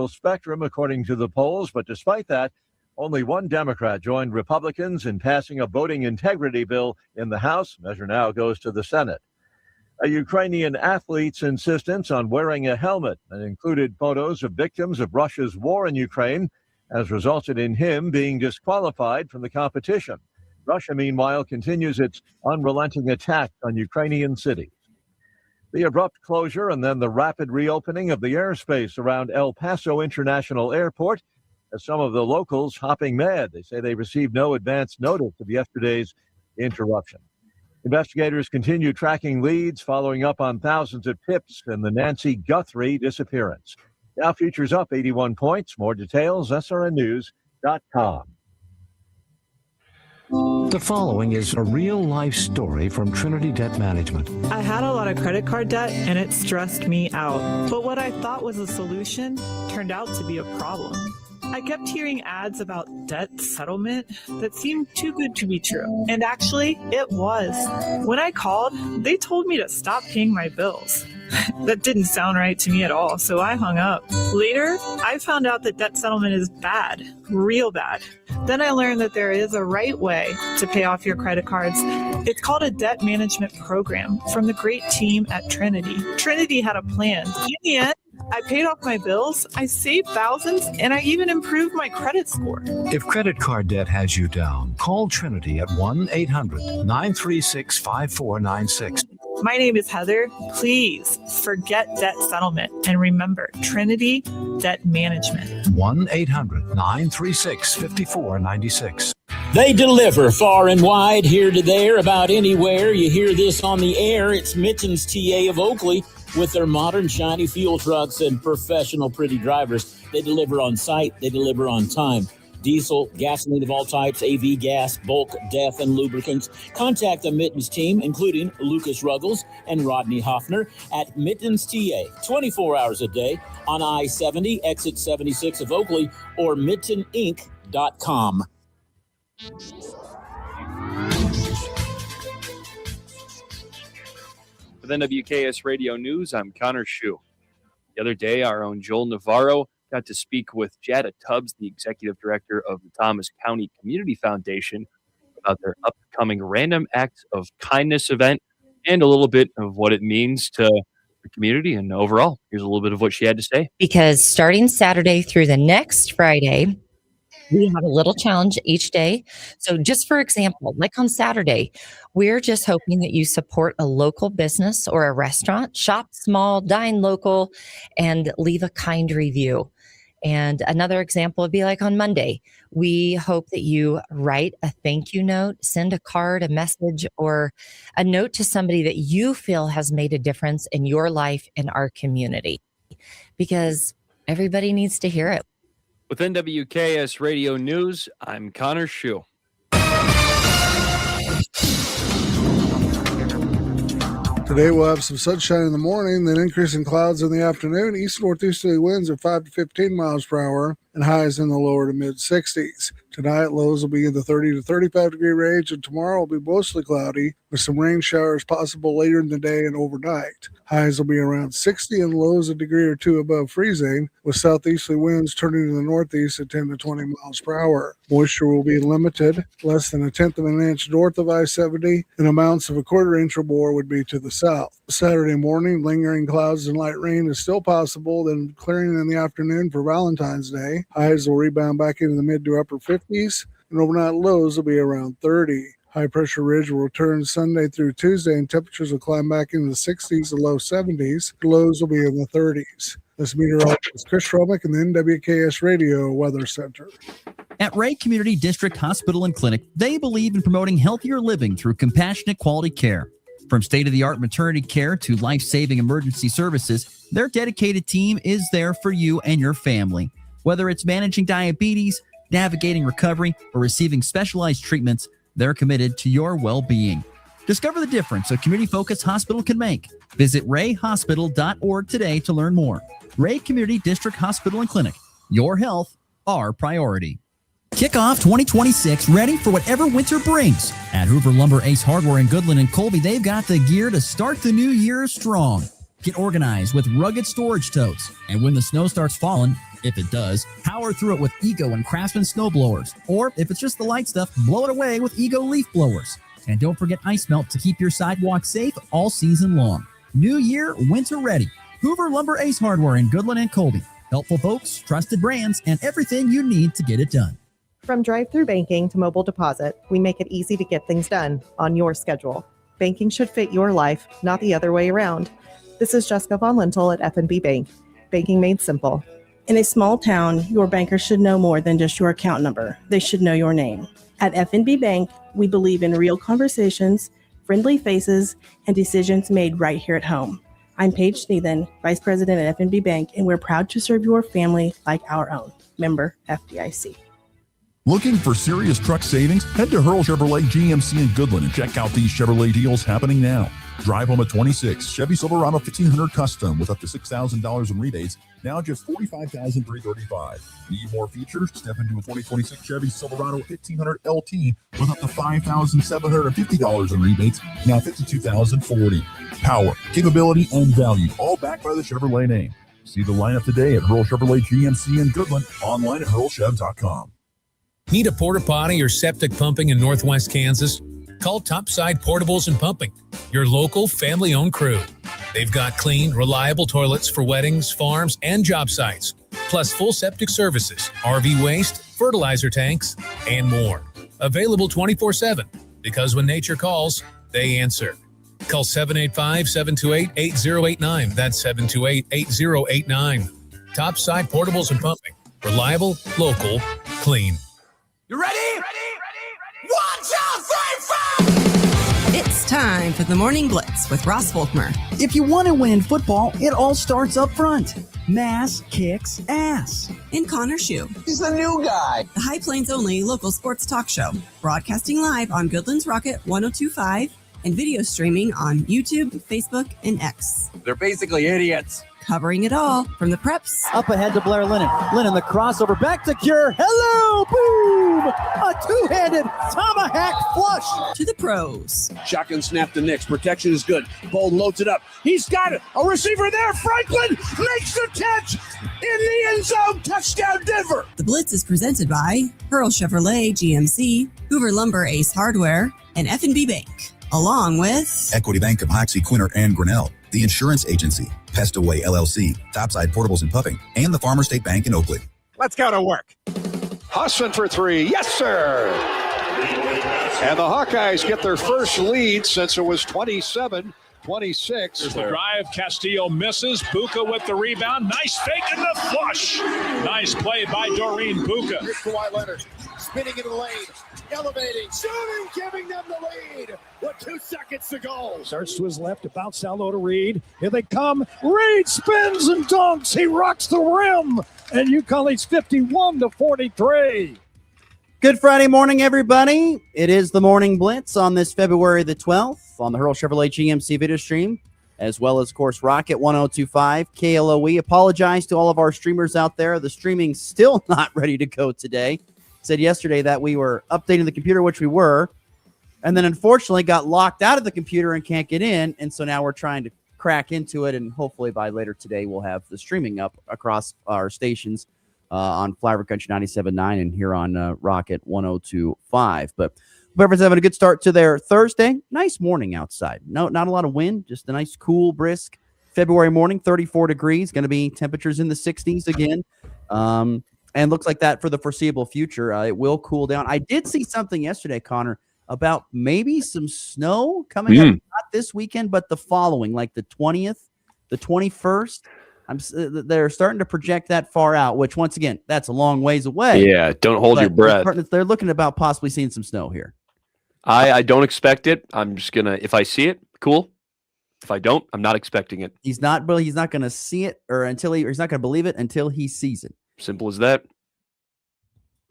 spectrum, according to the polls. But despite that, only one Democrat joined Republicans in passing a voting integrity bill in the House. Measure now goes to the Senate. A Ukrainian athlete's insistence on wearing a helmet that included photos of victims of Russia's war in Ukraine has resulted in him being disqualified from the competition. Russia, meanwhile, continues its unrelenting attack on Ukrainian cities. The abrupt closure and then the rapid reopening of the airspace around El Paso International Airport has some of the locals hopping mad. They say they received no advance notice of yesterday's interruption. Investigators continue tracking leads, following up on thousands of tips in the Nancy Guthrie disappearance. Now futures up 81 points. More details, srnnews.com. The following is a real-life story from Trinity Debt Management. I had a lot of credit card debt, and it stressed me out. But what I thought was a solution turned out to be a problem. I kept hearing ads about debt settlement that seemed too good to be true. And actually, it was. When I called, they told me to stop paying my bills. That didn't sound right to me at all, so I hung up. Later, I found out that debt settlement is bad, real bad. Then I learned that there is a right way to pay off your credit cards. It's called a debt management program from the great team at Trinity. Trinity had a plan. In the end, I paid off my bills, I saved thousands, and I even improved my credit score. If credit card debt has you down, call Trinity at 1-800-936-5496. My name is Heather. Please forget debt settlement and remember Trinity Debt Management. 1-800-936-5496. They deliver far and wide, here to there, about anywhere. You hear this on the air. It's Mittens TA of Oakley with their modern, shiny fuel trucks and professional, pretty drivers. They deliver on site. They deliver on time. Diesel, gasoline of all types, AV gas, bulk, DEF, and lubricants. Contact the Mittens team, including Lucas Ruggles and Rodney Hoffner, at Mittens TA, 24 hours a day on I-70, exit 76 of Oakley, or mitteninc.com. With NWKS Radio News, I'm Connor Schuh. The other day, our own Joel Navarro got to speak with Jada Tubbs, the executive director of the Thomas County Community Foundation, about their upcoming Random Acts of Kindness event and a little bit of what it means to the community and overall. Here's a little bit of what she had to say. Because starting Saturday through the next Friday, we have a little challenge each day. So just for example, like on Saturday, we're just hoping that you support a local business or a restaurant, shop small, dine local, and leave a kind review. And another example would be like on Monday, we hope that you write a thank you note, send a card, a message, or a note to somebody that you feel has made a difference in your life and our community, because everybody needs to hear it. With NWKS Radio News, I'm Connor Schuh. Today we'll have some sunshine in the morning, then increasing clouds in the afternoon. East northeasterly winds are 5 to 15 miles per hour and highs in the lower to mid 60s. Tonight lows will be in the 30 to 35 degree range, and tomorrow will be mostly cloudy with some rain showers possible later in the day and overnight. Highs will be around 60 and lows a degree or two above freezing, with southeasterly winds turning to the northeast at 10 to 20 miles per hour. Moisture will be limited, less than 1/10 of an inch north of I-70, and amounts of 1/4 inch or more would be to the south. Saturday morning, lingering clouds and light rain is still possible, then clearing in the afternoon for Valentine's Day. Highs will rebound back into the mid to upper 50s, and overnight lows will be around 30. High pressure ridge will return Sunday through Tuesday, and temperatures will climb back into the 60s to low 70s. Lows will be in the 30s. This meteorologist is Chris Romick in the NWKS Radio Weather Center. At Ray Community District Hospital and Clinic, they believe in promoting healthier living through compassionate quality care. From state-of-the-art maternity care to life-saving emergency services, their dedicated team is there for you and your family. Whether it's managing diabetes, navigating recovery, or receiving specialized treatments, they're committed to your well-being. Discover the difference a community-focused hospital can make. Visit rayhospital.org today to learn more. Ray Community District Hospital and Clinic. Your health, our priority. Kick off 2026 ready for whatever winter brings. At Hoover Lumber, Ace Hardware in Goodland and Colby, they've got the gear to start the new year strong. Get organized with rugged storage totes. And when the snow starts falling, if it does, power through it with Ego and Craftsman snowblowers. Or if it's just the light stuff, blow it away with Ego leaf blowers. And don't forget ice melt to keep your sidewalk safe all season long. New year, winter ready. Hoover Lumber Ace Hardware in Goodland and Colby. Helpful folks, trusted brands, and everything you need to get it done. From drive-through banking to mobile deposit, we make it easy to get things done on your schedule. Banking should fit your life, not the other way around. This is Jessica Von Lintel at F&B Bank. Banking made simple. In a small town, your banker should know more than just your account number. They should know your name. At F&B Bank, we believe in real conversations, friendly faces, and decisions made right here at home. I'm Paige Sneathen, Vice President at F&B Bank, and we're proud to serve your family like our own. Member FDIC. Looking for serious truck savings? Head to Hurl Chevrolet GMC in Goodland and check out these Chevrolet deals happening now. Drive home a 26 Chevy Silverado 1500 Custom with up to $6,000 in rebates, now just $45,335. Need more features? Step into a 2026 Chevy Silverado 1500 LT with up to $5,750 in rebates, now $52,040. Power, capability, and value, all backed by the Chevrolet name. See the lineup today at Hurl Chevrolet GMC in Goodland, online at hurlchev.com. Need a porta potty or septic pumping in Northwest Kansas? Call Topside Portables and Pumping, your local family-owned crew. They've got clean, reliable toilets for weddings, farms, and job sites, plus full septic services, RV waste, fertilizer tanks, and more. Available 24/7, because when nature calls, they answer. Call 785-728-8089. That's 728-8089. Topside Portables and Pumping. Reliable, local, clean. You ready? 1, 2, 3, 4! It's time for the Morning Blitz with Ross Volkmer. If you want to win in football, it all starts up front. Mass kicks ass. And Connor Schuh. He's the new guy. The High Plains only local sports talk show. Broadcasting live on Goodland's Rocket 102.5 and video streaming on YouTube, Facebook, and X. They're basically idiots. Covering it all from the preps. Up ahead to Blair Lennon. Lennon, the crossover back to Cure. Hello, boom! A two-handed tomahawk flush. To the pros. Shotgun snap to Nix. Protection is good. Bolden loads it up. He's got it. A receiver there. Franklin makes the catch in the end zone. Touchdown, Denver. The Blitz is presented by Hurl Chevrolet GMC, Hoover Lumber Ace Hardware, and F&B Bank. Along with Equity Bank of Hoxie, Quinter, and Grinnell, the Insurance Agency, Pestaway LLC, Topside Portables and Pumping, and the Farmer State Bank in Oakley. Let's go to work. Husson for three. Yes, sir. And the Hawkeyes get their first lead since it was 27-26. There's the drive. Castillo misses. Buka with the rebound. Nice fake and the flush. Nice play by Doreen Buka. Here's Kawhi Leonard spinning in the lane. Elevating, shooting, giving them the lead with 2 seconds to go. Starts to his left to bounce down low to Reed. Here they come. Reed spins and dunks. He rocks the rim. And UConn leads 51-43. Good Friday morning, everybody. It is the Morning Blitz on this February the 12th on the Hurl Chevrolet GMC video stream, as well as, of course, Rocket 102.5, KLOE. Apologize to all of our streamers out there. The streaming's still not ready to go today. Said yesterday that we were updating the computer, which we were, and then unfortunately got locked out of the computer and can't get in. And so now we're trying to crack into it, and hopefully by later today we'll have the streaming up across our stations on Flyover Country 97.9 and here on Rocket 102.5. But whoever's having a good start to their Thursday, nice morning outside. No, not a lot of wind, just a nice, cool, brisk February morning, 34 degrees, going to be temperatures in the 60s again. And looks like that for the foreseeable future. It will cool down. I did see something yesterday, Connor, about maybe some snow coming up, not this weekend, but the following, like the 20th, the 21st. They're starting to project that far out, which, once again, that's a long ways away. Yeah, don't hold your breath. They're looking about possibly seeing some snow here. I don't expect it. I'm just going to, if I see it, cool. If I don't, I'm not expecting it. He's not going to see it he's not going to believe it until he sees it. Simple as that.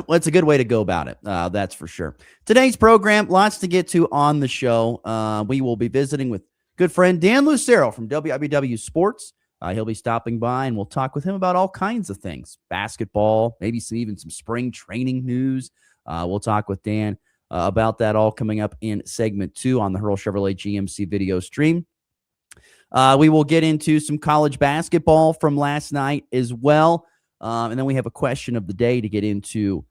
Well, it's a good way to go about it. That's for sure. Today's program, lots to get to on the show. We will be visiting with good friend Dan Lucero from WIBW Sports. He'll be stopping by, and we'll talk with him about all kinds of things. Basketball, maybe even some spring training news. We'll talk with Dan about that all coming up in segment 2 on the Hurl Chevrolet GMC video stream. We will get into some college basketball from last night as well. And then we have a question of the day to get into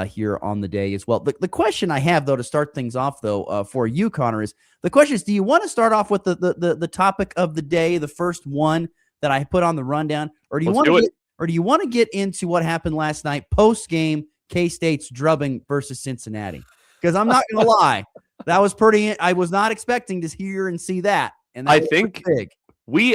here on the day as well. The question I have, though, to start things off, though, for you, Connor, is the question is, do you want to start off with the topic of the day, the first one that I put on the rundown, or do you want to get into what happened last night post game, K-State's drubbing versus Cincinnati? Because I'm not going to lie, that was pretty. I was not expecting to hear and see that, and that I was think big.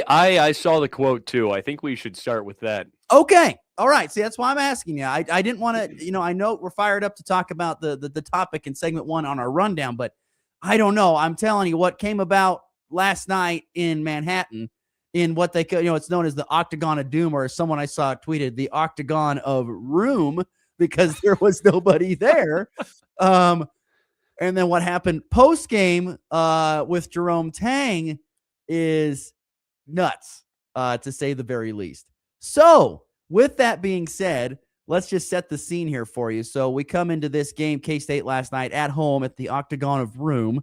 I saw the quote too. I think we should start with that. Okay. All right. See, that's why I'm asking you. I didn't want to, I know we're fired up to talk about the topic in segment 1 on our rundown, but I don't know. I'm telling you what came about last night in Manhattan in what they could, it's known as the Octagon of Doom, or as someone I saw tweeted, the Octagon of Room, because there was nobody there. And then what happened post game with Jerome Tang is nuts, to say the very least. So with that being said, let's just set the scene here for you. So we come into this game, K-State last night at home at the Octagon of Room,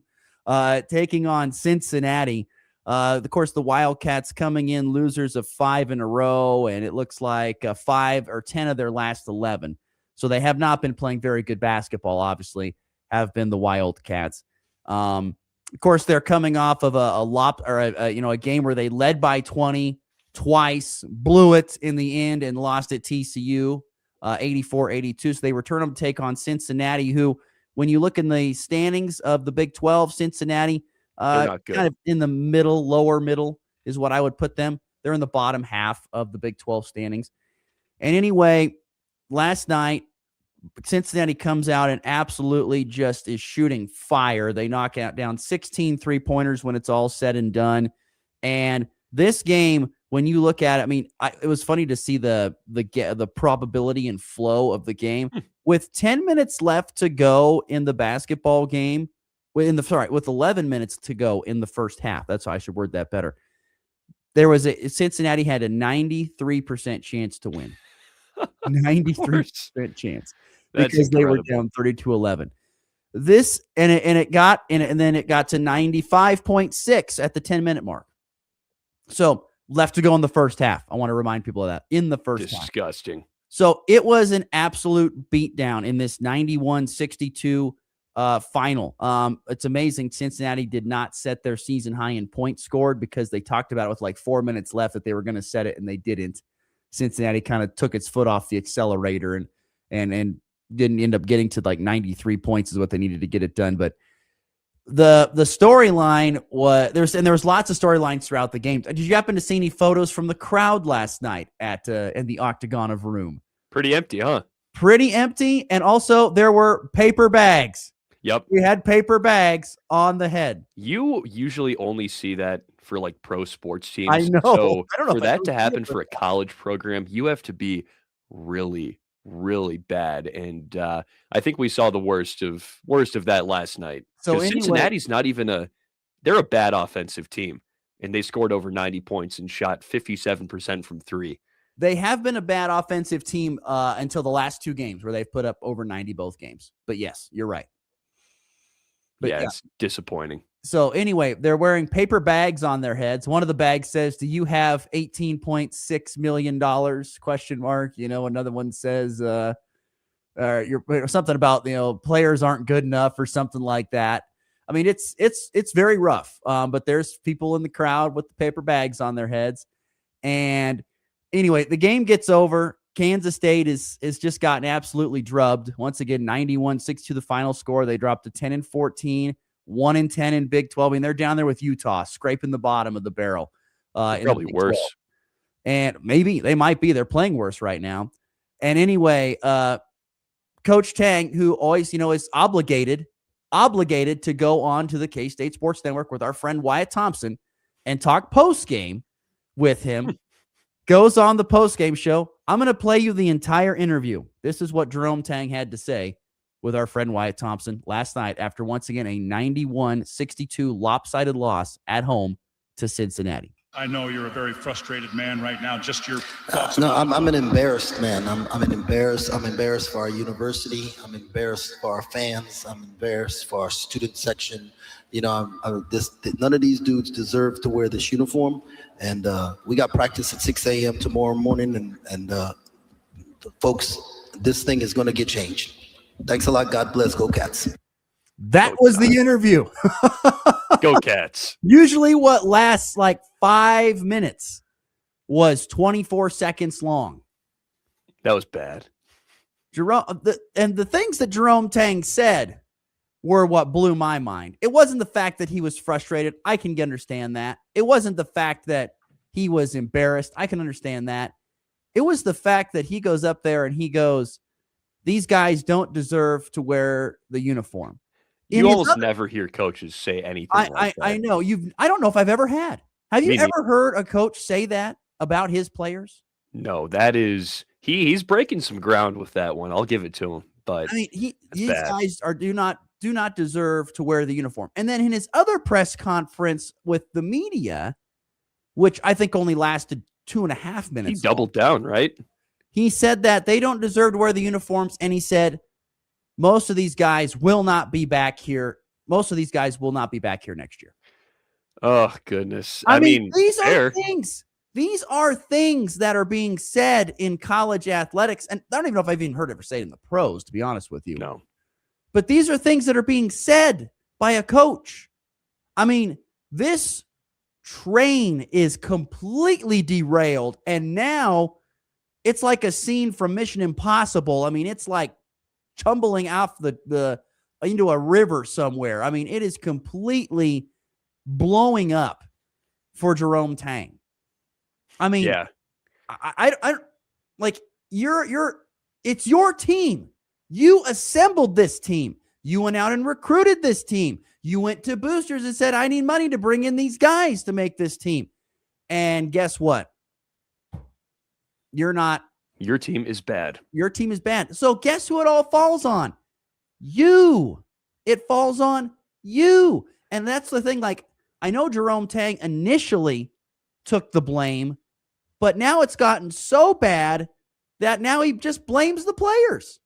taking on Cincinnati. Of course, the Wildcats coming in losers of 5 in a row, and it looks like 5 or 10 of their last 11. So they have not been playing very good basketball, obviously, have been the Wildcats. Of course, they're coming off of a game where they led by 20 twice, blew it in the end, and lost at TCU 84-82. So they return them to take on Cincinnati, who, when you look in the standings of the Big 12, Cincinnati, kind of in the middle, lower middle is what I would put them. They're in the bottom half of the Big 12 standings. And anyway, last night, Cincinnati comes out and absolutely just is shooting fire. They knock down 16 3-pointers when it's all said and done. And this game, when you look at it, it was funny to see the probability and flow of the game. With 10 minutes left to go in the basketball game, with 11 minutes to go in the first half. That's how I should word that better. Cincinnati had a 93% chance to win. 93% chance. Because they were down 32-11. This and then it got to 95.6 at the 10-minute mark. So left to go in the first half. I want to remind people of that in the first half. Disgusting. So it was an absolute beatdown in this 91-62 final. It's amazing Cincinnati did not set their season high in points scored, because they talked about it with like 4 minutes left that they were going to set it, and they didn't. Cincinnati kind of took its foot off the accelerator and didn't end up getting to like 93 points is what they needed to get it done. But the storyline was there was lots of storylines throughout the game. Did you happen to see any photos from the crowd last night in the Octagon of Room? Pretty empty, huh? Pretty empty. And also there were paper bags. Yep. We had paper bags on the head. You usually only see that for like pro sports teams. I know. So I don't know for if I that ever to see happen it for a college program, you have to be really, really bad. And I think we saw the worst of that last night. So anyway, Cincinnati's not even they're a bad offensive team, and they scored over 90 points and shot 57% from 3. They have been a bad offensive team until the last 2 games, where they've put up over 90 both games. But yes, you're right. But yeah, it's disappointing. So anyway, they're wearing paper bags on their heads. One of the bags says, "Do you have $18.6 million?" ? Another one says, "You're something about players aren't good enough," or something like that. I mean, it's very rough. But there's people in the crowd with the paper bags on their heads. And anyway, the game gets over. Kansas State is just gotten absolutely drubbed. Once again, 91-62 the final score. They dropped to 10-14, 1-10 in Big 12. I mean, they're down there with Utah, scraping the bottom of the barrel. Probably worse. And maybe they might be. They're playing worse right now. And anyway, Coach Tang, who always, is obligated to go on to the K-State Sports Network with our friend Wyatt Thompson and talk post-game with him, goes on the post-game show. I'm going to play you the entire interview. This is what Jerome Tang had to say with our friend Wyatt Thompson last night after, once again, a 91-62 lopsided loss at home to Cincinnati. I know you're a very frustrated man right now. Just your thoughts. No, I'm an embarrassed man. I'm embarrassed for our university. I'm embarrassed for our fans. I'm embarrassed for our student section. None of these dudes deserve to wear this uniform. And we got practice at 6 a.m. tomorrow morning. And folks, this thing is going to get changed. Thanks a lot. God bless. Go Cats. That was the interview. Go Cats. Usually what lasts like 5 minutes was 24 seconds long. That was bad. The things that Jerome Tang said were what blew my mind. It wasn't the fact that he was frustrated. I can understand that. It wasn't the fact that he was embarrassed. I can understand that. It was the fact that he goes up there and he goes, these guys don't deserve to wear the uniform. You almost never hear coaches say anything like that. I know. I don't know if I've ever had. Have you ever heard a coach say that about his players? No, that is he's breaking some ground with that one. I'll give it to him. But I mean, these guys do not deserve to wear the uniform. And then in his other press conference with the media, which I think only lasted 2.5 minutes, he doubled down, right? He said that they don't deserve to wear the uniforms, and he said most of these guys will not be back here. Most of these guys will not be back here next year. Oh, goodness. I mean, these are things. These are things that are being said in college athletics. And I don't even know if I've even heard it ever said in the pros, to be honest with you. No. But these are things that are being said by a coach. I mean, this train is completely derailed. And now it's like a scene from Mission Impossible. I mean, it's like tumbling off the into a river somewhere. I mean, it is completely blowing up for Jerome Tang. I mean, yeah, I like it's your team. You assembled this team. You went out and recruited this team. You went to boosters and said, I need money to bring in these guys to make this team. And guess what? You're not. Your team is bad. Your team is bad. So guess who it all falls on? You. It falls on you. And that's the thing. Like, I know Jerome Tang initially took the blame, but now it's gotten so bad that now he just blames the players.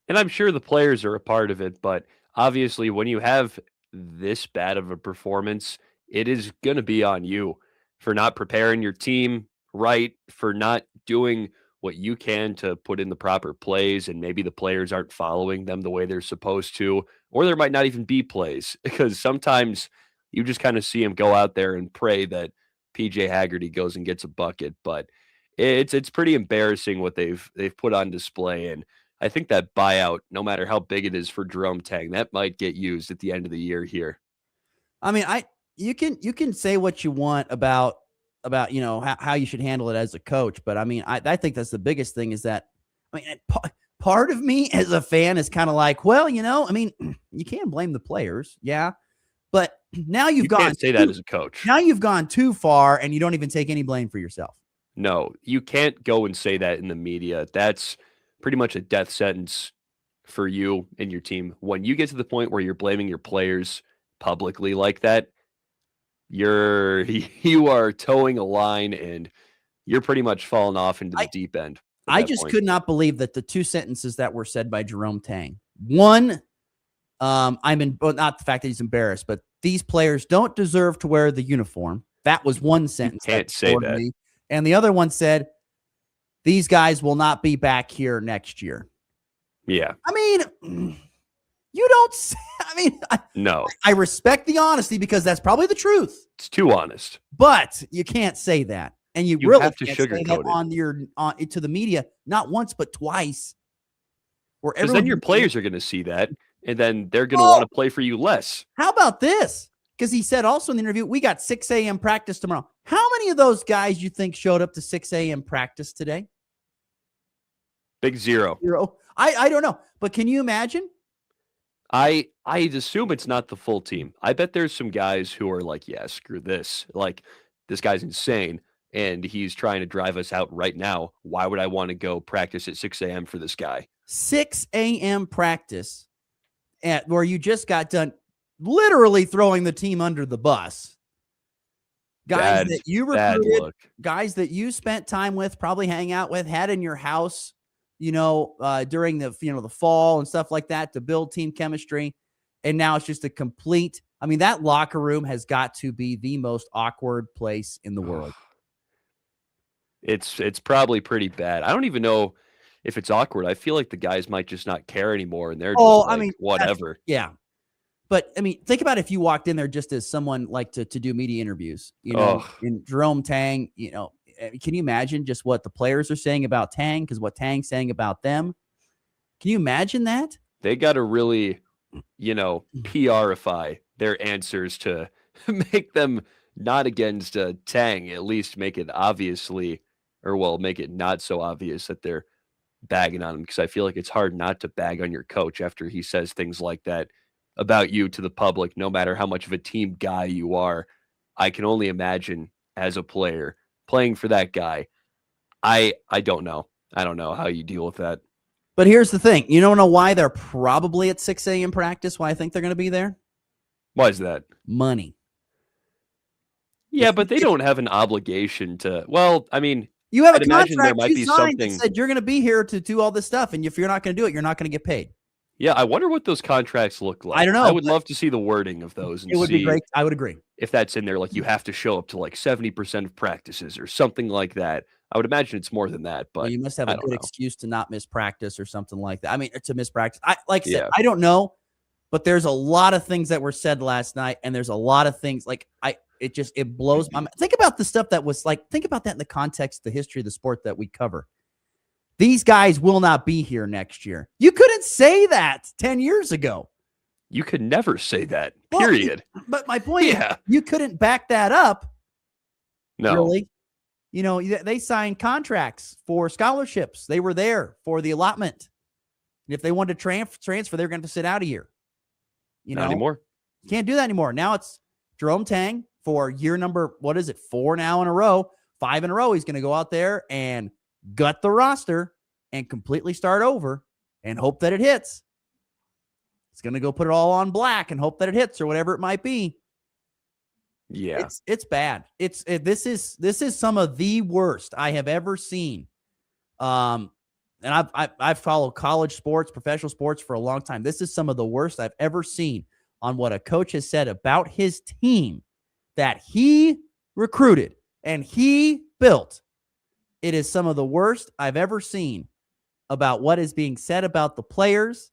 And I'm sure the players are a part of it, but obviously when you have this bad of a performance, it is going to be on you for not preparing your team right, for not doing what you can to put in the proper plays, and maybe the players aren't following them the way they're supposed to, or there might not even be plays, because sometimes you just kind of see him go out there and pray that PJ Haggerty goes and gets a bucket. But it's pretty embarrassing what they've put on display. And I think that buyout, no matter how big it is for Jerome Tang, that might get used at the end of the year here. I mean, you can say what you want about how you should handle it as a coach, but I mean, I think that's the biggest thing is that, I mean, part of me as a fan is kind of like, well, I mean, you can't blame the players, yeah, but now you can't say that as a coach. Now you've gone too far, and you don't even take any blame for yourself. No, you can't go and say that in the media. That's pretty much a death sentence for you and your team. When you get to the point where you're blaming your players publicly like that, you are towing a line, and you're pretty much falling off into the deep end. I just could not believe that the two sentences that were said by Jerome Tang. One, not the fact that he's embarrassed, but these players don't deserve to wear the uniform. That was one sentence. You can't say that. Me. And the other one said, these guys will not be back here next year. Yeah. I mean, you don't say, no. I respect the honesty because that's probably the truth. It's too honest. But you can't say that. And you really have to can't say that sugarcoat to the media, not once, but twice. Because then your players are going to see that, and then they're going to want to play for you less. How about this? Because he said also in the interview, we got 6 a.m. practice tomorrow. How many of those guys you think showed up to 6 a.m. practice today? Big zero. I don't know. But can you imagine? I assume it's not the full team. I bet there's some guys who are like, yeah, screw this. Like, this guy's insane, and he's trying to drive us out right now. Why would I want to go practice at 6 a.m. for this guy? 6 a.m. practice where you just got done literally throwing the team under the bus. Guys that you recruited, guys that you spent time with, probably hang out with, had in your house, during the fall and stuff like that to build team chemistry. And now it's just a complete, I mean, that locker room has got to be the most awkward place in the world. It's probably pretty bad. I don't even know if it's awkward. I feel like the guys might just not care anymore, and they're just whatever. Yeah. But, I mean, think about if you walked in there just as someone like to do media interviews, in Jerome Tang, can you imagine just what the players are saying about Tang? Because what Tang's saying about them. Can you imagine that? They got to really, PRify their answers to make them not against Tang, at least make it make it not so obvious that they're bagging on him, because I feel like it's hard not to bag on your coach after he says things like that about you to the public, no matter how much of a team guy you are. I can only imagine as a player playing for that guy. I don't know. I don't know how you deal with that. But here's the thing. You don't know why they're probably at 6 a.m. practice, why I think they're going to be there? Why is that? Money. Yeah, but they don't have an obligation to. Well, I mean, you have I'd a imagine contract there might you be signed something that said you're going to be here to do all this stuff, and if you're not going to do it, you're not going to get paid. Yeah, I wonder what those contracts look like. I don't know. I would love to see the wording of those. And it would see be great. I would agree. If that's in there, like you have to show up to like 70% of practices or something like that. I would imagine it's more than that, but you must have a good excuse to not miss practice or something like that. I mean, to miss practice. I said, I don't know, but there's a lot of things that were said last night, and there's a lot of things it blows my mind. Think about the stuff that was think about that in the context of the history of the sport that we cover. These guys will not be here next year. You couldn't say that 10 years ago. You could never say that, period. But my point is, you couldn't back that up. No. Really. They signed contracts for scholarships. They were there for the allotment. And if they wanted to transfer, they're going to sit out a year. Not anymore. Can't do that anymore. Now it's Jerome Tang for year number, 4 now in a row, 5 in a row. He's going to go out there and gut the roster and completely start over and hope that it hits. It's going to go put it all on black and hope that it hits or whatever it might be. Yeah, it's bad. This is some of the worst I have ever seen. And I've followed college sports, professional sports for a long time. This is some of the worst I've ever seen on what a coach has said about his team that he recruited and he built. It is some of the worst I've ever seen about what is being said about the players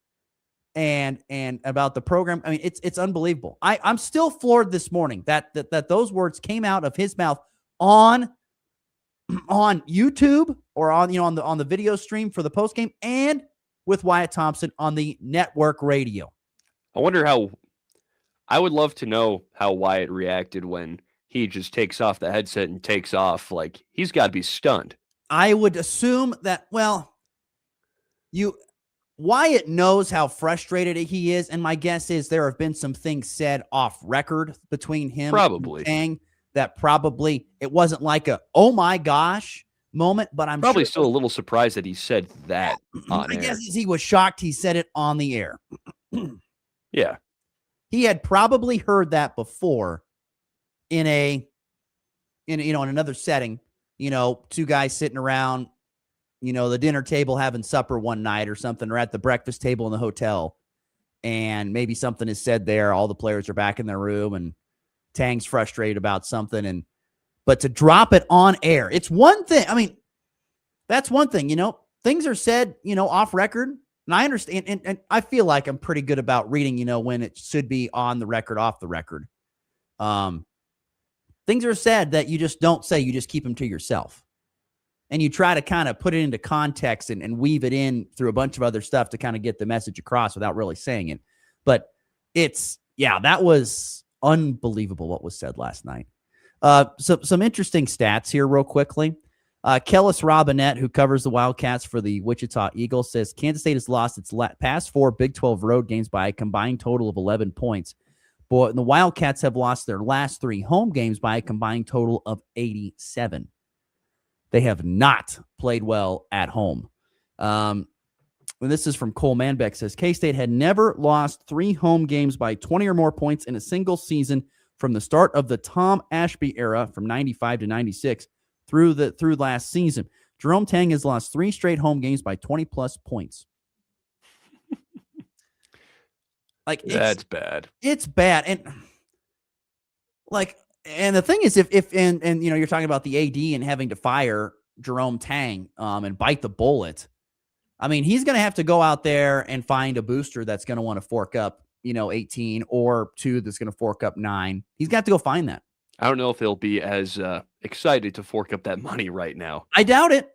and about the program. I mean, it's unbelievable. I'm still floored this morning that those words came out of his mouth on YouTube or on the video stream for the postgame and with Wyatt Thompson on the network radio. I would love to know how Wyatt reacted when he just takes off the headset and takes off. Like, he's got to be stunned. I would assume that, Wyatt knows how frustrated he is, and my guess is there have been some things said off record between him and Tang that probably it wasn't like a oh my gosh moment, but I'm probably sure still a little surprised that he said that on I air. guess he was shocked he said it on the air. Yeah. He had probably heard that before in another setting, two guys sitting around, the dinner table having supper one night or something, or at the breakfast table in the hotel. And maybe something is said there. All the players are back in their room and Tang's frustrated about something. But to drop it on air, it's one thing. I mean, that's one thing, things are said, off record. And I understand. And I feel like I'm pretty good about reading, when it should be on the record, off the record. Things are said that you just don't say, you just keep them to yourself. And you try to kind of put it into context and weave it in through a bunch of other stuff to kind of get the message across without really saying it. But that was unbelievable what was said last night. So some interesting stats here real quickly. Kellis Robinette, who covers the Wildcats for the Wichita Eagles, says Kansas State has lost its past 4 Big 12 road games by a combined total of 11 points. But the Wildcats have lost their last 3 home games by a combined total of 87. They have not played well at home. This is from Cole Manbeck, says K-State had never lost 3 home games by 20 or more points in a single season from the start of the Tom Ashby era from 95 to 96 through last season. Jerome Tang has lost 3 straight home games by 20-plus points. That's bad. It's bad. And Like, and the thing is, if you're talking about the AD and having to fire Jerome Tang and bite the bullet. I mean, he's going to have to go out there and find a booster that's going to want to fork up, 18 or 2 that's going to fork up 9. He's got to go find that. I don't know if they'll be as excited to fork up that money right now. I doubt it.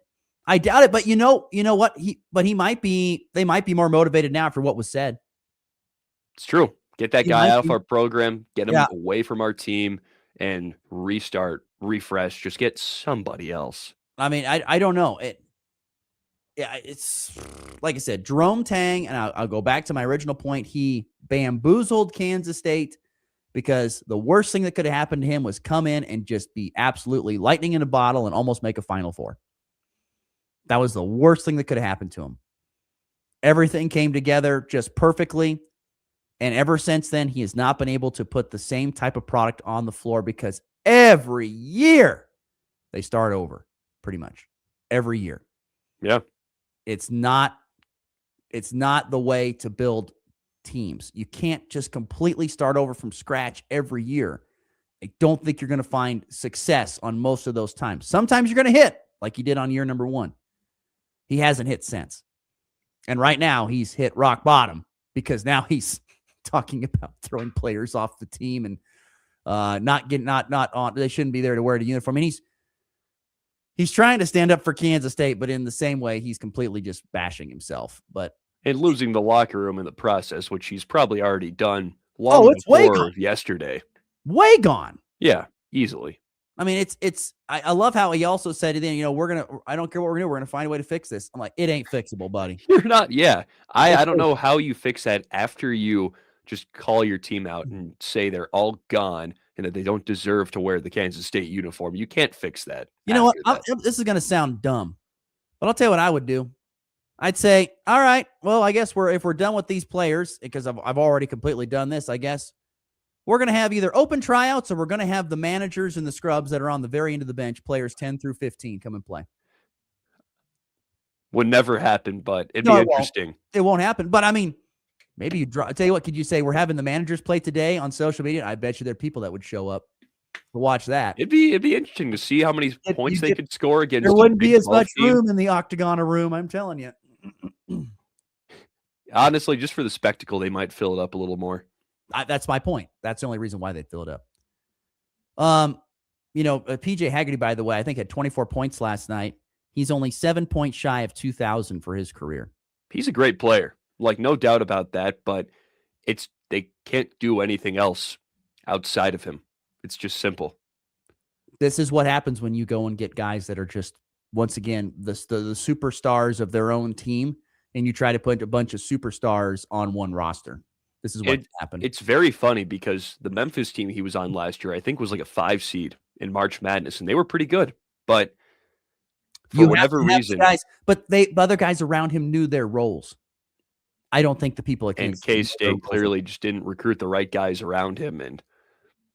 But you know what? They might be more motivated now for what was said. It's true. Get that guy out of our program, get him away from our team, and refresh. Just get somebody else. I mean, I don't know. It's like I said, Jerome Tang, and I'll go back to my original point. He bamboozled Kansas State because the worst thing that could have happened to him was come in and just be absolutely lightning in a bottle and almost make a Final Four. That was the worst thing that could have happened to him. Everything came together just perfectly. And ever since then, he has not been able to put the same type of product on the floor because every year they start over, pretty much. Every year. Yeah. It's not the way to build teams. You can't just completely start over from scratch every year. I don't think you're going to find success on most of those times. Sometimes you're going to hit like he did on year number 1. He hasn't hit since. And right now he's hit rock bottom because now he's talking about throwing players off the team and not on. They shouldn't be there to wear the uniform. I mean, he's trying to stand up for Kansas State, but in the same way, he's completely just bashing himself. And losing the locker room in the process, which he's probably already done long before yesterday. Way gone. Yeah, easily. I mean, I love how he also said, I don't care what we're going to do. We're going to find a way to fix this. I'm like, it ain't fixable, buddy. You're not. Yeah. I don't know how you fix that after you just call your team out and say they're all gone and that they don't deserve to wear the Kansas State uniform. You can't fix that. You know what? This is going to sound dumb, but I'll tell you what I would do. I'd say, all right, well, I guess if we're done with these players, because I've already completely done this, I guess we're going to have either open tryouts or we're going to have the managers and the scrubs that are on the very end of the bench, players 10 through 15, come and play. Would never happen, but it'd be interesting. It won't happen. But I mean, maybe I tell you what, could you say we're having the managers play today on social media? I bet you there are people that would show up to watch that. It'd be interesting to see how many points they could score against. There wouldn't be as much room in the octagon room, I'm telling you. Honestly, just for the spectacle, they might fill it up a little more. That's my point. That's the only reason why they fill it up. PJ Haggerty, by the way, I think had 24 points last night. He's only 7 points shy of 2,000 for his career. He's a great player. Like, no doubt about that, but they can't do anything else outside of him. It's just simple. This is what happens when you go and get guys that are just, once again, the superstars of their own team, and you try to put a bunch of superstars on one roster. This is what happened. It's very funny because the Memphis team he was on last year, I think, was like a 5 seed in March Madness, and they were pretty good. But for whatever reason, the other guys around him knew their roles. I don't think the people at K-State clearly just didn't recruit the right guys around him, and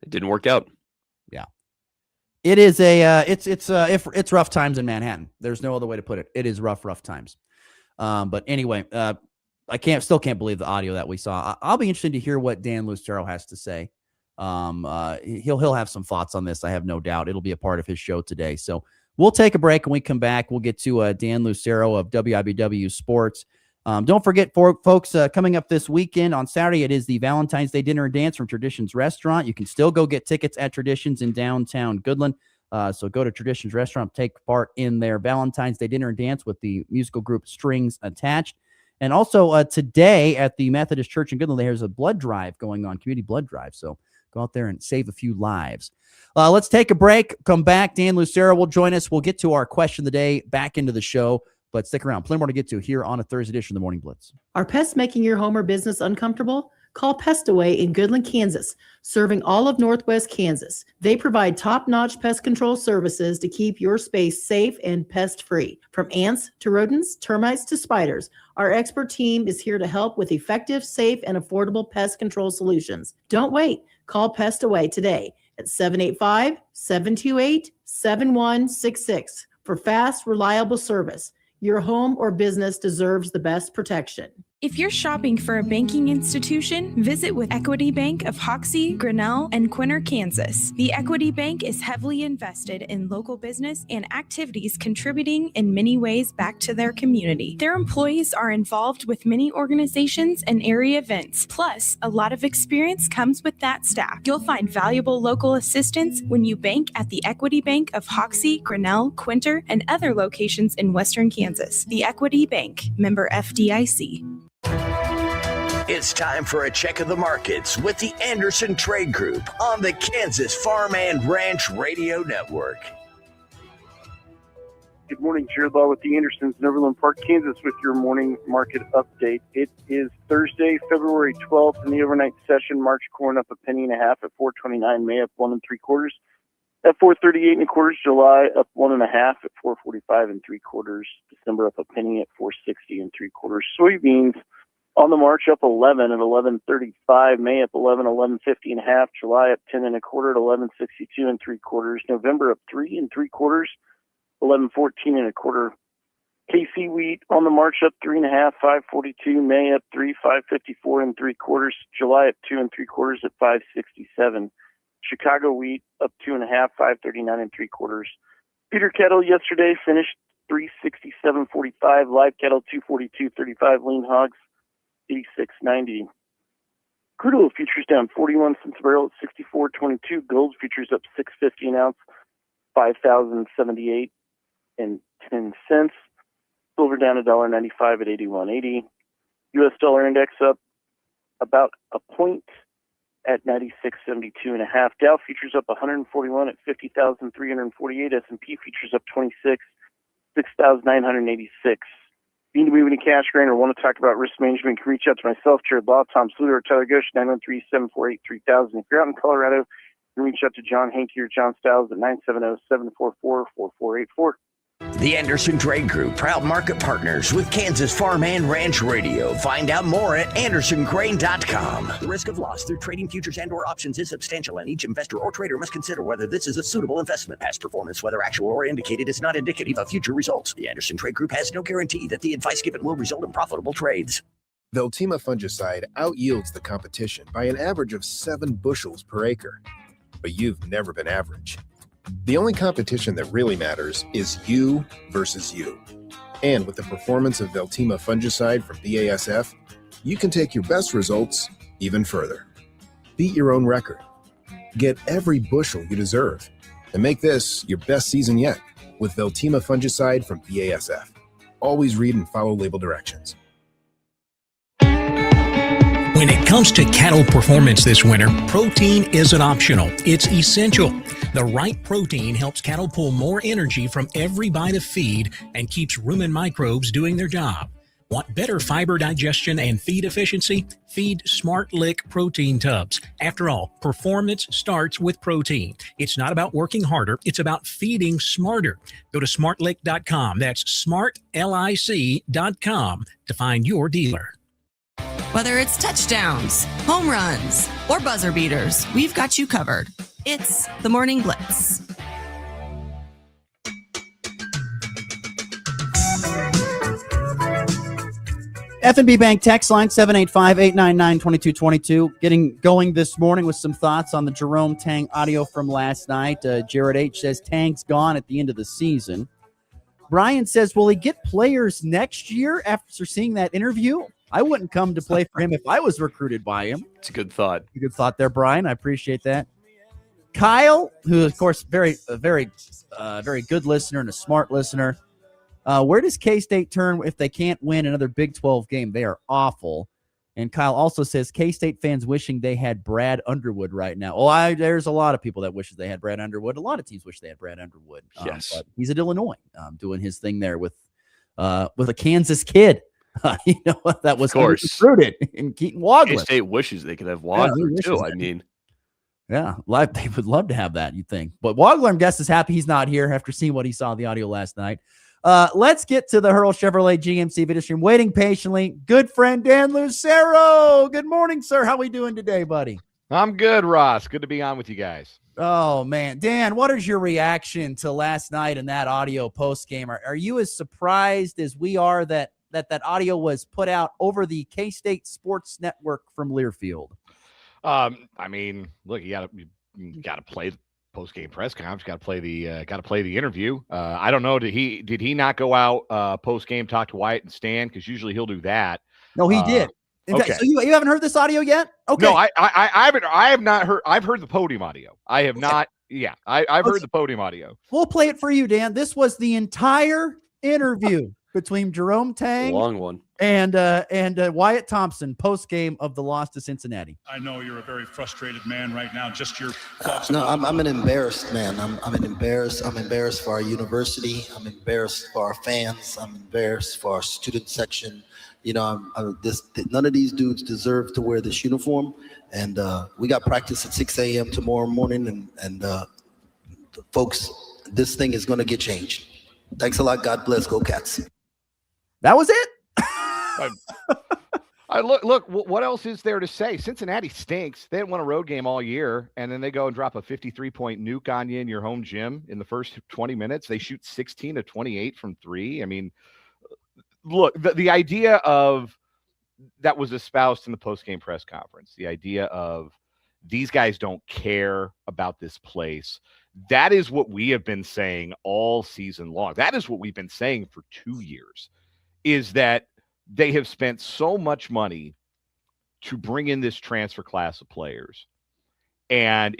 it didn't work out. Yeah, it is it's rough times in Manhattan. There's no other way to put it. It is rough times. But anyway, I still can't believe the audio that we saw. I'll be interested to hear what Dan Lucero has to say. He'll have some thoughts on this. I have no doubt. It'll be a part of his show today. So we'll take a break. When we come back, we'll get to Dan Lucero of WIBW Sports. Don't forget, folks, coming up this weekend on Saturday, it is the Valentine's Day Dinner and Dance from Traditions Restaurant. You can still go get tickets at Traditions in downtown Goodland. So go to Traditions Restaurant, take part in their Valentine's Day Dinner and Dance with the musical group Strings Attached. And also today at the Methodist Church in Goodland, there's a blood drive going on, community blood drive. So go out there and save a few lives. Let's take a break. Come back. Dan Lucero will join us. We'll get to our question of the day back into the show. But stick around. Plenty more to get to here on a Thursday edition of the Morning Blitz. Are pests making your home or business uncomfortable? Call Pest Away in Goodland, Kansas, serving all of Northwest Kansas. They provide top-notch pest control services to keep your space safe and pest-free. From ants to rodents, termites to spiders, our expert team is here to help with effective, safe, and affordable pest control solutions. Don't wait. Call Pest Away today at 785-728-7166 for fast, reliable service. Your home or business deserves the best protection. If you're shopping for a banking institution, visit with Equity Bank of Hoxie, Grinnell, and Quinter, Kansas. The Equity Bank is heavily invested in local business and activities contributing in many ways back to their community. Their employees are involved with many organizations and area events. Plus, a lot of experience comes with that staff. You'll find valuable local assistance when you bank at the Equity Bank of Hoxie, Grinnell, Quinter, and other locations in Western Kansas. The Equity Bank, member FDIC. It's time for a check of the markets with the Anderson Trade Group on the Kansas Farm and Ranch Radio Network. Good morning, Jared Law with the Andersons in Overland Park, Kansas with your morning market update. It is Thursday, February 12th in the overnight session. March corn up 1.5 pennies at 4.29. May up 1 3/4 at 4.38 1/4. July up 1.5 at 4.45 3/4. December up 1 penny at 4.60 3/4. Soybeans on the march up 11 at 11.35. May up 11.50 1/2. July up 10 1/4 at 11.62 3/4. November up 3 3/4, 11.14 1/4. KC wheat on the march up 3.5, 5.42. May up 3, 5.54 3/4. July up 2 3/4 at 5.67. Chicago wheat up 2.5, 5.39 3/4. Feeder cattle yesterday finished 367.45. Live cattle 242.35. Lean hogs 86.90. Crude oil futures down 41 cents a barrel at 64.22. Gold futures up 6.50 an ounce, 5,078 and 10 cents. Silver down $1.95 at 81.80. U.S. dollar index up about a point at 96.72 1/2. Dow futures up 141 at 50,348. S&P futures up 26, 6,986. Need to move any cash grain or want to talk about risk management, you can reach out to myself, Jared Law, Tom Sluter, or Tyler Gosch, 913-748-3000. If you're out in Colorado, you can reach out to John Hankey or John Stiles at 970-744-4484. The Anderson Trade Group, proud market partners with Kansas Farm and Ranch Radio. Find out more at andersongrain.com. The risk of loss through trading futures and or options is substantial, and each investor or trader must consider whether this is a suitable investment. Past performance, whether actual or indicated, is not indicative of future results. The Anderson Trade Group has no guarantee that the advice given will result in profitable trades. Veltima fungicide outyields the competition by an average of 7 bushels per acre. But you've never been average. The only competition that really matters is you versus you. And with the performance of Veltima fungicide from BASF, you can take your best results even further. Beat your own record. Get every bushel you deserve. And make this your best season yet with Veltima fungicide from BASF. Always read and follow label directions. When it comes to cattle performance this winter, protein isn't optional. It's essential. The right protein helps cattle pull more energy from every bite of feed and keeps rumen microbes doing their job. Want better fiber digestion and feed efficiency? Feed Smart Lick protein tubs. After all, performance starts with protein. It's not about working harder, it's about feeding smarter. Go to smartlick.com. That's smartlic.com to find your dealer. Whether it's touchdowns, home runs, or buzzer beaters, we've got you covered. It's the Morning Blitz. F&B Bank text line 785-899-2222. Getting going this morning with some thoughts on the Jerome Tang audio from last night. Jared H. says Tang's gone at the end of the season. Brian says, will he get players next year after seeing that interview? I wouldn't come to play for him if I was recruited by him. It's a good thought. A good thought there, Brian. I appreciate that. Kyle, who of course very good listener and a smart listener. Where does K-State turn if they can't win another Big 12 game? They are awful. And Kyle also says K-State fans wishing they had Brad Underwood right now. Well, there's a lot of people that wishes they had Brad Underwood. A lot of teams wish they had Brad Underwood. Yes, but he's at Illinois, doing his thing there with a Kansas kid. That was recruited in Keaton Wagler. K-State wishes they could have Wagler too. I mean, yeah, they would love to have that, you'd think. But Wagler, I'm guessing, is happy he's not here after seeing what he saw in the audio last night. Let's get to the Hurl Chevrolet GMC video stream. Waiting patiently, good friend Dan Lucero. Good morning, sir. How we doing today, buddy? I'm good, Ross. Good to be on with you guys. Oh, man. Dan, what is your reaction to last night in that audio post game? Are you as surprised as we are that that audio was put out over the K-State Sports Network from Learfield? I mean, look, you got to play the post-game press conference. Got to play the interview. I don't know. Did he not go out post-game, talk to Wyatt and Stan? Because usually he'll do that. No, he did. In fact, Okay. so you haven't heard this audio yet? Okay. No, I have not heard. I've heard the podium audio. I have not. Yeah, I've heard the podium audio. We'll play it for you, Dan. This was the entire interview between Jerome Tang, long one, and Wyatt Thompson post game of the loss to Cincinnati. I know you're a very frustrated man right now. Just your thoughts. No, I'm an embarrassed man. I'm embarrassed for our university. I'm embarrassed for our fans. I'm embarrassed for our student section. You know, none of these dudes deserve to wear this uniform. And we got practice at 6 a.m. tomorrow morning. And folks, this thing is going to get changed. Thanks a lot. God bless. Go Cats. That was it. Look, what else is there to say? Cincinnati stinks. They hadn't won a road game all year, and then they go and drop a 53-point nuke on you in your home gym in the first 20 minutes. They shoot 16 of 28 from three. I mean, look, the idea of that was espoused in the post-game press conference, the idea of these guys don't care about this place. That is what we have been saying all season long. That is what we've been saying for 2 years, is that they have spent so much money to bring in this transfer class of players. And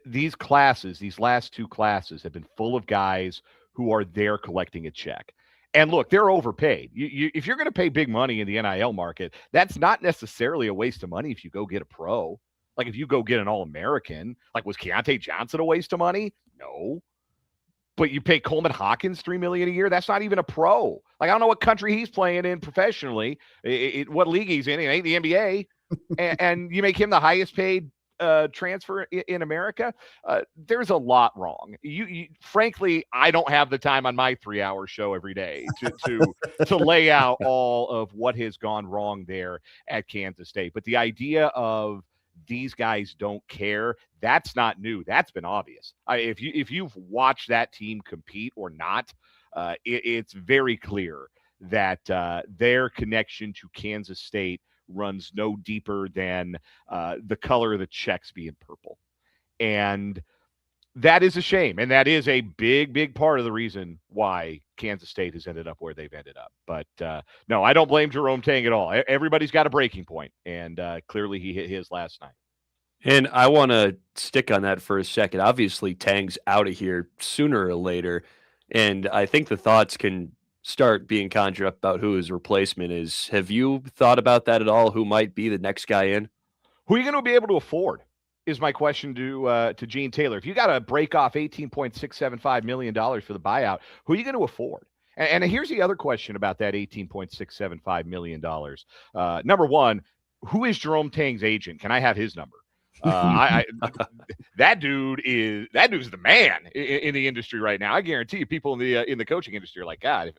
these classes, these last two classes, have been full of guys who are there collecting a check. And look, they're overpaid. If you're going to pay big money in the NIL market, that's not necessarily a waste of money if you go get a pro. Like if you go get an All-American, like was Keontae Johnson a waste of money? No. But you pay Coleman Hawkins $3 million a year. That's not even a pro. Like I don't know what country he's playing in professionally, what league he's in. It ain't the NBA, and you make him the highest paid transfer in America. There's a lot wrong. You frankly, I don't have the time on my 3-hour show every day to lay out all of what has gone wrong there at Kansas State. But the idea of these guys don't care, that's not new. That's been obvious. If you've watched that team compete or not, it's very clear that their connection to Kansas State runs no deeper than the color of the checks being purple. And that is a shame. And that is a big, big part of the reason why Kansas State has ended up where they've ended up. But no, I don't blame Jerome Tang at all. Everybody's got a breaking point, and clearly he hit his last night. And I want to stick on that for a second. Obviously, Tang's out of here sooner or later, and I think the thoughts can start being conjured up about who his replacement is. Have you thought about that at all? Who might be the next guy in? Who are you going to be able to afford is my question to Gene Taylor. If you got to break off $18.675 million for the buyout, who are you going to afford? And here's the other question about that $18.675 million. Number one, who is Jerome Tang's agent? Can I have his number? That dude's the man in the industry right now. I guarantee you, people in the coaching industry are like, God,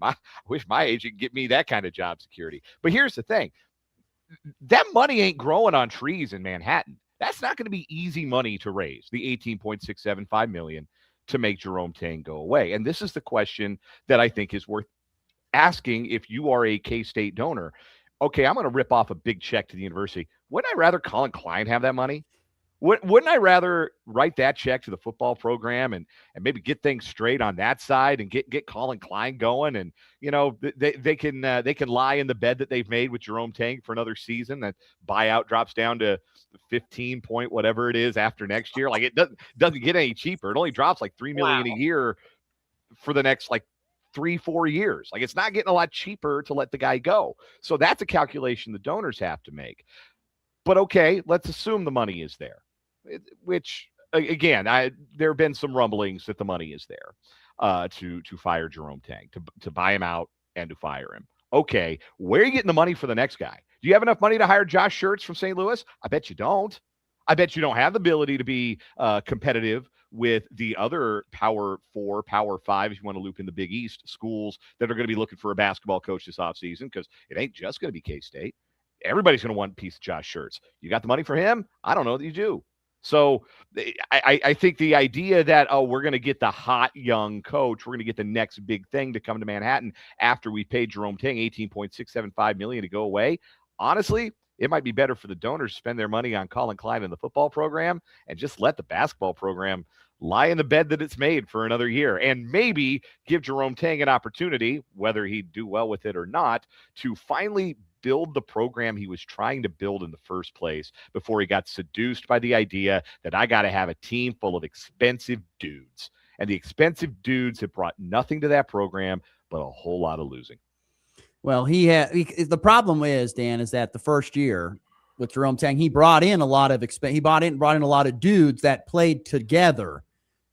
I wish my agent could get me that kind of job security. But here's the thing: that money ain't growing on trees in Manhattan. That's not going to be easy money to raise. The $18.675 million to make Jerome Tang go away. And this is the question that I think is worth asking if you are a K-State donor. Okay, I'm going to rip off a big check to the university. Wouldn't I rather Colin Klein have that money? Wouldn't I rather write that check to the football program and maybe get things straight on that side and get Colin Klein going? And, you know, they can lie in the bed that they've made with Jerome Tang for another season. That buyout drops down to 15 point whatever it is after next year. Like it doesn't get any cheaper. It only drops like $3 million a year for the next like 3-4 years. Like it's not getting a lot cheaper to let the guy go. So that's a calculation the donors have to make. But okay, let's assume the money is there, which again, there have been some rumblings that the money is there to fire Jerome Tang, to buy him out and to fire him. Okay, where are you getting the money for the next guy? Do you have enough money to hire Josh Schertz from St. Louis? I bet you don't. I bet you don't have the ability to be competitive with the other Power 4, Power 5, if you want to loop in the Big East schools that are going to be looking for a basketball coach this offseason, because it ain't just going to be K-State. Everybody's going to want a piece of Josh Schertz. You got the money for him? I don't know that you do. So I think the idea that, oh, we're going to get the hot young coach, we're going to get the next big thing to come to Manhattan after we paid Jerome Tang $18.675 million to go away, honestly, it might be better for the donors to spend their money on Colin Klein and the football program and just let the basketball program lie in the bed that it's made for another year, and maybe give Jerome Tang an opportunity, whether he'd do well with it or not, to finally build the program he was trying to build in the first place before he got seduced by the idea that I got to have a team full of expensive dudes. And the expensive dudes have brought nothing to that program but a whole lot of losing. Well, the problem is, Dan, is that the first year with Jerome Tang, he brought in a lot of he brought in a lot of dudes that played together.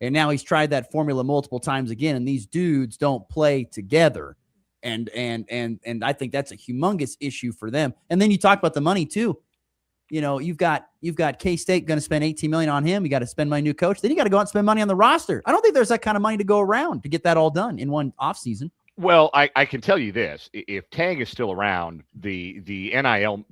And now he's tried that formula multiple times again, and these dudes don't play together. And I think that's a humongous issue for them. And then you talk about the money too. You know, you've got K-State going to spend $18 million on him. You got to spend my new coach. Then you got to go out and spend money on the roster. I don't think there's that kind of money to go around to get that all done in one offseason. Well, I can tell you this: if Tang is still around, the NIL,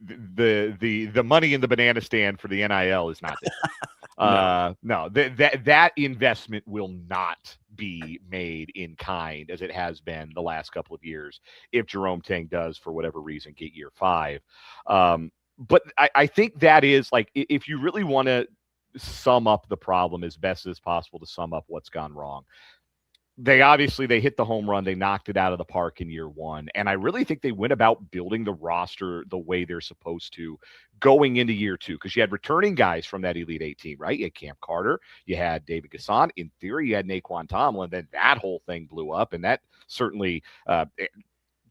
the money in the banana stand for the NIL is not there. No, that investment will not be made in kind as it has been the last couple of years if Jerome Tang does, for whatever reason, get year 5. But I think that is, like, if you really want to sum up the problem as best as possible to sum up what's gone wrong, they hit the home run. They knocked it out of the park in year 1. And I really think they went about building the roster the way they're supposed to going into year 2, because you had returning guys from that Elite 8 team, right? You had Cam Carter, you had David Gasson. In theory, you had Naquan Tomlin. Then that whole thing blew up, and that certainly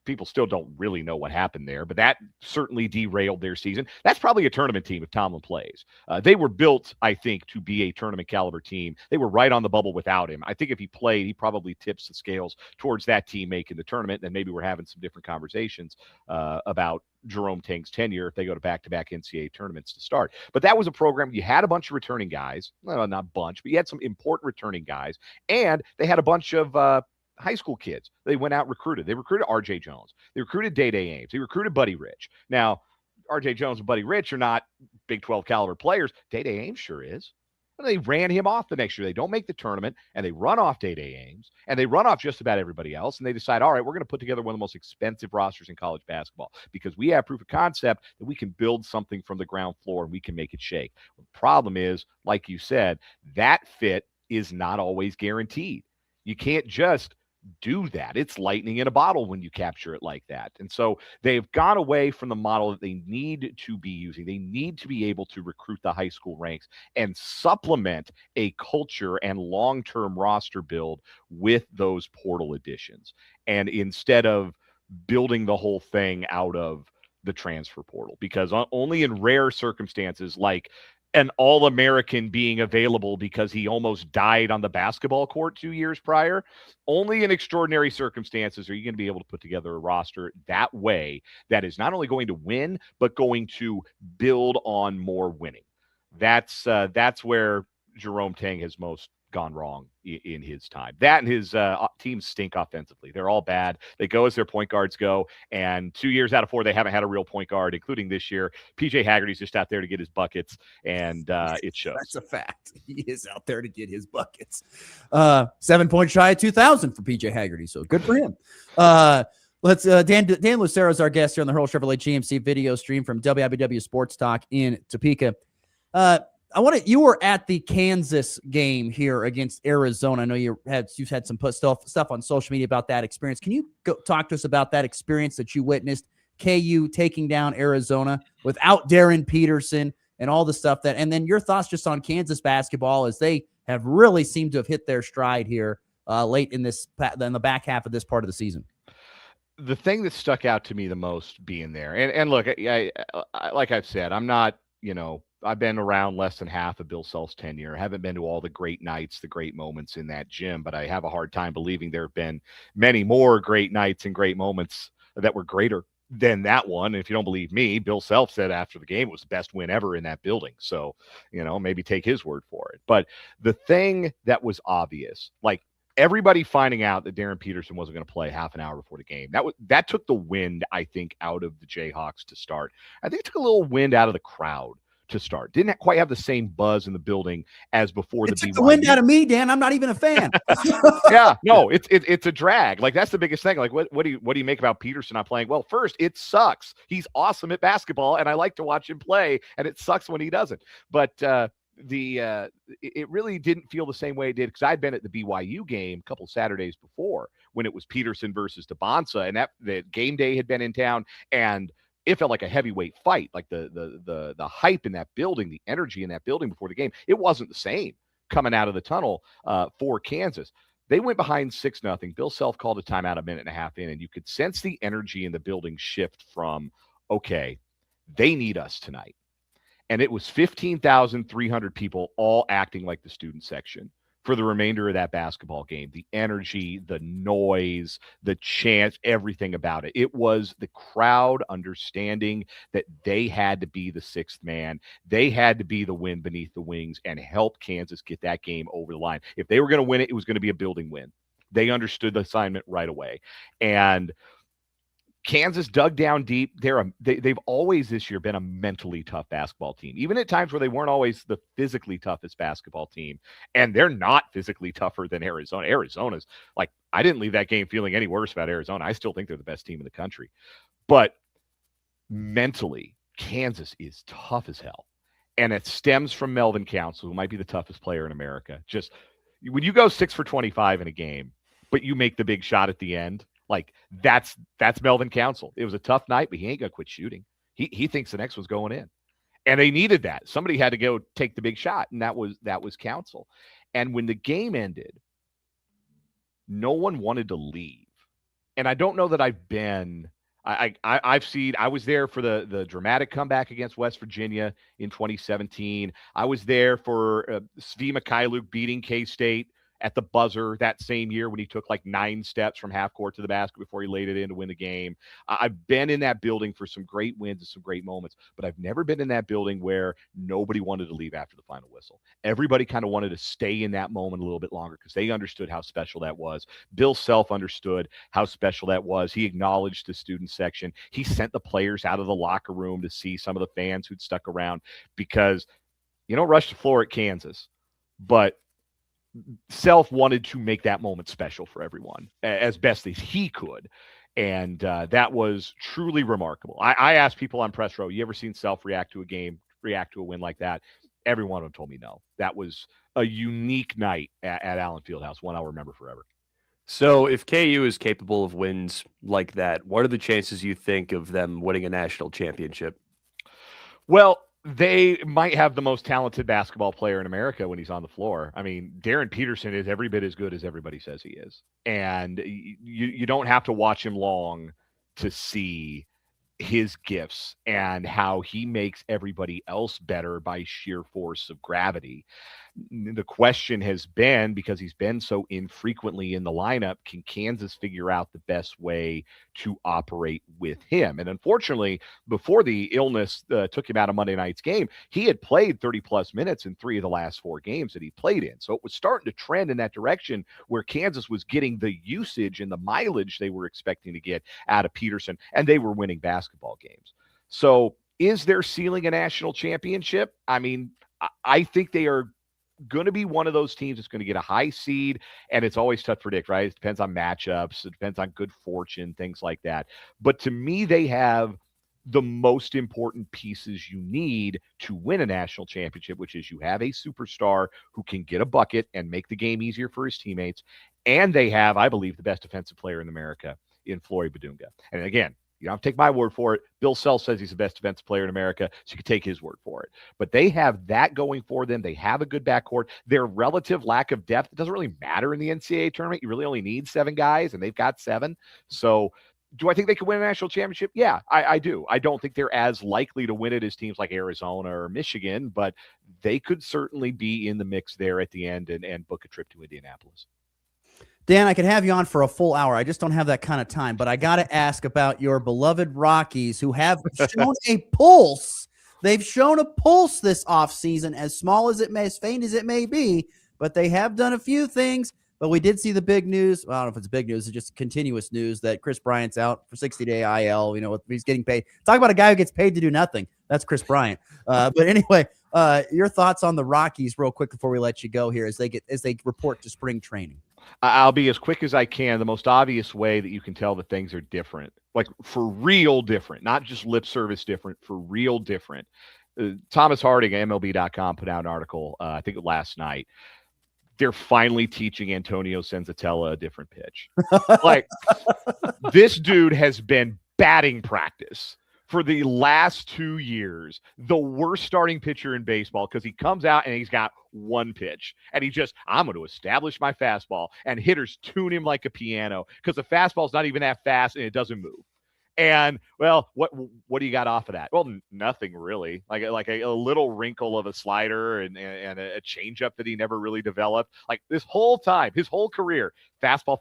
people still don't really know what happened there, but that certainly derailed their season. That's probably a tournament team if Tomlin plays. They were built, I think, to be a tournament caliber team. They were right on the bubble without him. I think if he played, he probably tips the scales towards that team making the tournament. Then maybe we're having some different conversations about Jerome Tang's tenure if they go to back-to-back NCAA tournaments to start. But that was a program. You had a bunch of returning guys. Well, not a bunch, but you had some important returning guys. And they had a bunch of high school kids they went out and recruited. They recruited R.J. Jones. They recruited Day-Day Ames. They recruited Buddy Rich. Now, R.J. Jones and Buddy Rich are not Big 12 caliber players. Day-Day Ames sure is. And they ran him off the next year. They don't make the tournament, and they run off Day-Day Ames, and they run off just about everybody else, and they decide, all right, we're going to put together one of the most expensive rosters in college basketball because we have proof of concept that we can build something from the ground floor and we can make it shake. The problem is, like you said, that fit is not always guaranteed. You can't just do that. It's lightning in a bottle when you capture it like that. And so they've gone away from the model that they need to be using. They need to be able to recruit the high school ranks and supplement a culture and long-term roster build with those portal additions. And instead of building the whole thing out of the transfer portal, because only in rare circumstances, like an All-American being available because he almost died on the basketball court 2 years prior, only in extraordinary circumstances are you going to be able to put together a roster that way that is not only going to win, but going to build on more winning. That's where Jerome Tang has most gone wrong in his time. That and his teams stink offensively. They're all bad. They go as their point guards go, and 2 years out of 4, they haven't had a real point guard, including this year. PJ Haggerty's just out there to get his buckets, and it shows. That's a fact. He is out there to get his buckets. 7 points shy of 2,000 for PJ Haggerty, so good for him. Let's Dan Lucero is our guest here on the Hurl Chevrolet GMC video stream from WIBW Sports Talk in Topeka. You were at the Kansas game here against Arizona. I know you've had some stuff on social media about that experience. Can you talk to us about that experience that you witnessed, KU taking down Arizona without Darren Peterson and all the stuff and then your thoughts just on Kansas basketball as they have really seemed to have hit their stride here late in the back half of this part of the season. The thing that stuck out to me the most being there, and look, I like I've said, I'm not, I've been around less than half of Bill Self's tenure. I haven't been to all the great nights, the great moments in that gym, but I have a hard time believing there have been many more great nights and great moments that were greater than that one. And if you don't believe me, Bill Self said after the game it was the best win ever in that building. So, maybe take his word for it. But the thing that was obvious, like everybody finding out that Darren Peterson wasn't going to play half an hour before the game, that took the wind, I think, out of the Jayhawks to start. I think it took a little wind out of the crowd to start. Didn't quite have the same buzz in the building as before It the took BYU. the wind out of me, Dan. I'm not even a fan. Yeah, no, it's a drag. Like, that's the biggest thing. Like, what do you make about Peterson not playing? Well, first, it sucks. He's awesome at basketball, and I like to watch him play, and it sucks when he doesn't. But it really didn't feel the same way it did, because I'd been at the BYU game a couple Saturdays before when it was Peterson versus DeBonsa, and that the game day had been in town, and it felt like a heavyweight fight. Like the hype in that building, the energy in that building before the game, it wasn't the same coming out of the tunnel for Kansas. They went behind 6-0. Bill Self called a timeout a minute and a half in, and you could sense the energy in the building shift from, okay, they need us tonight. And it was 15,300 people all acting like the student section for the remainder of that basketball game. The energy, the noise, the chants, everything about it. It was the crowd understanding that they had to be the sixth man. They had to be the wind beneath the wings and help Kansas get that game over the line. If they were going to win it, it was going to be a building win. They understood the assignment right away. And Kansas dug down deep. They've always this year been a mentally tough basketball team, even at times where they weren't always the physically toughest basketball team. And they're not physically tougher than Arizona. Arizona's like, I didn't leave that game feeling any worse about Arizona. I still think they're the best team in the country. But mentally, Kansas is tough as hell. And it stems from Melvin Council, who might be the toughest player in America. Just when you go 6 for 25 in a game, but you make the big shot at the end, like that's Melvin Council. It was a tough night, but he ain't gonna quit shooting. He thinks the next one's going in, and they needed that. Somebody had to go take the big shot, and that was Council. And when the game ended, no one wanted to leave. And I don't know that I've been. I've seen. I was there for the dramatic comeback against West Virginia in 2017. I was there for Svi Mikhailuk beating K-State at the buzzer that same year when he took like 9 steps from half court to the basket before he laid it in to win the game. I've been in that building for some great wins and some great moments, but I've never been in that building where nobody wanted to leave after the final whistle. Everybody kind of wanted to stay in that moment a little bit longer because they understood how special that was. Bill Self understood how special that was. He acknowledged the student section. He sent the players out of the locker room to see some of the fans who'd stuck around, because you don't rush the floor at Kansas, but Self wanted to make that moment special for everyone as best as he could. And that was truly remarkable. I asked people on press row, you ever seen Self react to a win like that? Every one of them told me no. That was a unique night at Allen Fieldhouse, one I'll remember forever. So if KU is capable of wins like that, what are the chances you think of them winning a national championship? Well, they might have the most talented basketball player in America when he's on the floor. I mean, Darren Peterson is every bit as good as everybody says he is. And you don't have to watch him long to see his gifts and how he makes everybody else better by sheer force of gravity. The question has been, because he's been so infrequently in the lineup, can Kansas figure out the best way to operate with him? And unfortunately, before the illness took him out of Monday night's game, he had played 30-plus minutes in 3 of the last 4 games that he played in. So it was starting to trend in that direction where Kansas was getting the usage and the mileage they were expecting to get out of Peterson, and they were winning basketball games. So is their ceiling a national championship? I mean, I think they are going to be one of those teams that's going to get a high seed, and it's always tough to predict, right? It depends on matchups. It depends on good fortune, things like that. But to me, they have the most important pieces you need to win a national championship, which is you have a superstar who can get a bucket and make the game easier for his teammates. And they have, I believe, the best defensive player in America in Flory Badunga. And again, you don't have to take my word for it. Bill Self says he's the best defensive player in America, so you can take his word for it. But they have that going for them. They have a good backcourt. Their relative lack of depth, it doesn't really matter in the NCAA tournament. You really only need 7 guys, and they've got 7. So do I think they could win a national championship? Yeah, I do. I don't think they're as likely to win it as teams like Arizona or Michigan, but they could certainly be in the mix there at the end and book a trip to Indianapolis. Dan, I could have you on for a full hour. I just don't have that kind of time. But I got to ask about your beloved Rockies, who have shown a pulse. They've shown a pulse this offseason, as small as it may, as faint as it may be. But they have done a few things. But we did see the big news. Well, I don't know if it's big news. It's just continuous news that Chris Bryant's out for 60-day IL. He's getting paid. Talk about a guy who gets paid to do nothing. That's Chris Bryant. But anyway, your thoughts on the Rockies real quick before we let you go here as they report to spring training. I'll be as quick as I can. The most obvious way that you can tell that things are different, like for real different, not just lip service different, for real different. Thomas Harding at MLB.com put out an article, I think last night. They're finally teaching Antonio Senzatella a different pitch. Like, this dude has been batting practice for the last 2 years, the worst starting pitcher in baseball, because he comes out and he's got one pitch. And I'm going to establish my fastball, and hitters tune him like a piano because the fastball's not even that fast and it doesn't move. And, well, what do you got off of that? Well, nothing really. Like a little wrinkle of a slider and a changeup that he never really developed. Like this whole time, his whole career, fastball,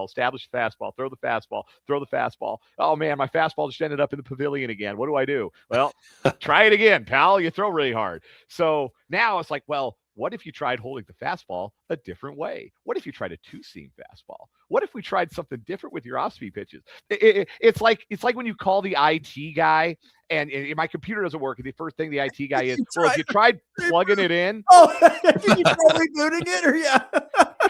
establish the fastball, throw the fastball. Oh, man, my fastball just ended up in the pavilion again. What do I do? Well, try it again, pal. You throw really hard. So now it's like, well, what if you tried holding the fastball a different way? What if you tried a two-seam fastball? What if we tried something different with your off-speed pitches? It's like when you call the IT guy and my computer doesn't work. And the first thing the IT guy is, well, have you tried plugging it in? Oh, did you try rebooting it or yeah?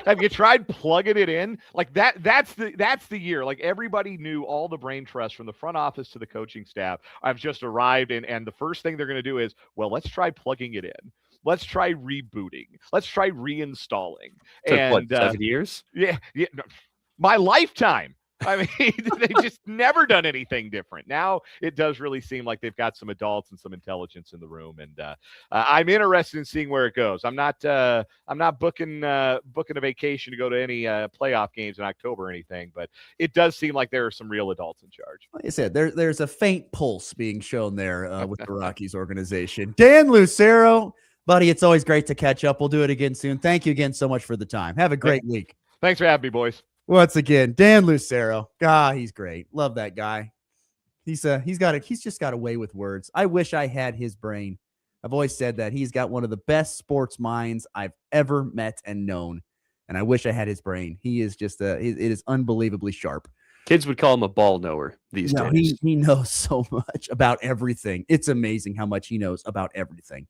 Have you tried plugging it in? Like that's the year. Like everybody knew all the brain trust from the front office to the coaching staff. I've just arrived and the first thing they're going to do is, well, let's try plugging it in. Let's try rebooting. Let's try reinstalling. And what, 7 years? Yeah, no, my lifetime. I mean, they've just never done anything different. Now it does really seem like they've got some adults and some intelligence in the room, and I'm interested in seeing where it goes. I'm not booking a vacation to go to any playoff games in October or anything, but it does seem like there are some real adults in charge. Like I said, there's a faint pulse being shown there with the Rockies organization. Dan Lucero, buddy, it's always great to catch up. We'll do it again soon. Thank you again so much for the time. Have a great week. Thanks for having me, boys. Once again, Dan Lucero. God, he's great. Love that guy. He's just got a way with words. I wish I had his brain. I've always said that he's got one of the best sports minds I've ever met and known. And I wish I had his brain. He is just it is unbelievably sharp. Kids would call him a ball knower these days. He knows so much about everything. It's amazing how much he knows about everything.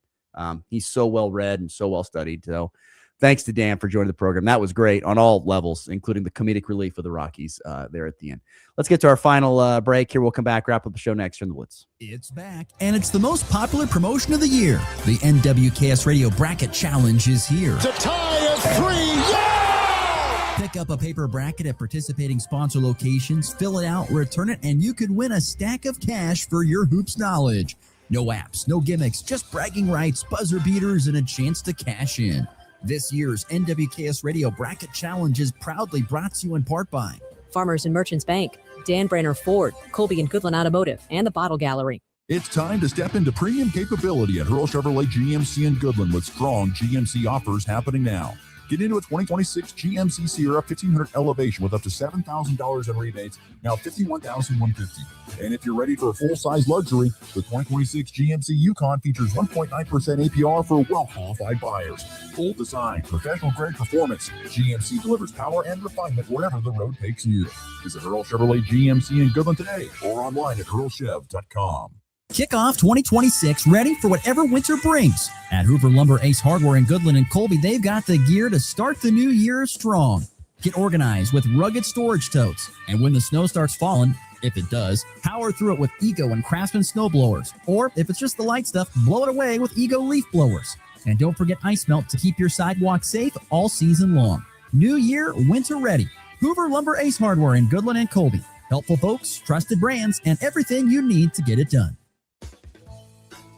He's so well read and so well studied. So thanks to Dan for joining the program. That was great on all levels, including the comedic relief of the Rockies there at the end. Let's get to our final break here. We'll come back, wrap up the show next from the Blitz. It's back, and it's the most popular promotion of the year. The NWKS Radio Bracket Challenge is here. To tie is 3, yeah! Pick up a paper bracket at participating sponsor locations, fill it out, return it, and you could win a stack of cash for your hoops knowledge. No apps, no gimmicks, just bragging rights, buzzer beaters, and a chance to cash in. This year's NWKS Radio Bracket Challenge is proudly brought to you in part by Farmers and Merchants Bank, Dan Branner Ford, Colby and Goodland Automotive, and the Bottle Gallery. It's time to step into premium capability at Hurl Chevrolet GMC in Goodland with strong GMC offers happening now. Get into a 2026 GMC Sierra 1500 Elevation with up to $7,000 in rebates, now $51,150. And if you're ready for a full-size luxury, the 2026 GMC Yukon features 1.9% APR for well-qualified buyers. Full design, professional-grade performance. GMC delivers power and refinement wherever the road takes you. Visit Hurl Chevrolet GMC in Goodland today or online at hurlchev.com. Kick off 2026 ready for whatever winter brings. At Hoover Lumber Ace Hardware in Goodland and Colby, they've got the gear to start the new year strong. Get organized with rugged storage totes. And when the snow starts falling, if it does, power through it with Ego and Craftsman snow blowers. Or if it's just the light stuff, blow it away with Ego leaf blowers. And don't forget ice melt to keep your sidewalk safe all season long. New year, winter ready. Hoover Lumber Ace Hardware in Goodland and Colby. Helpful folks, trusted brands, and everything you need to get it done.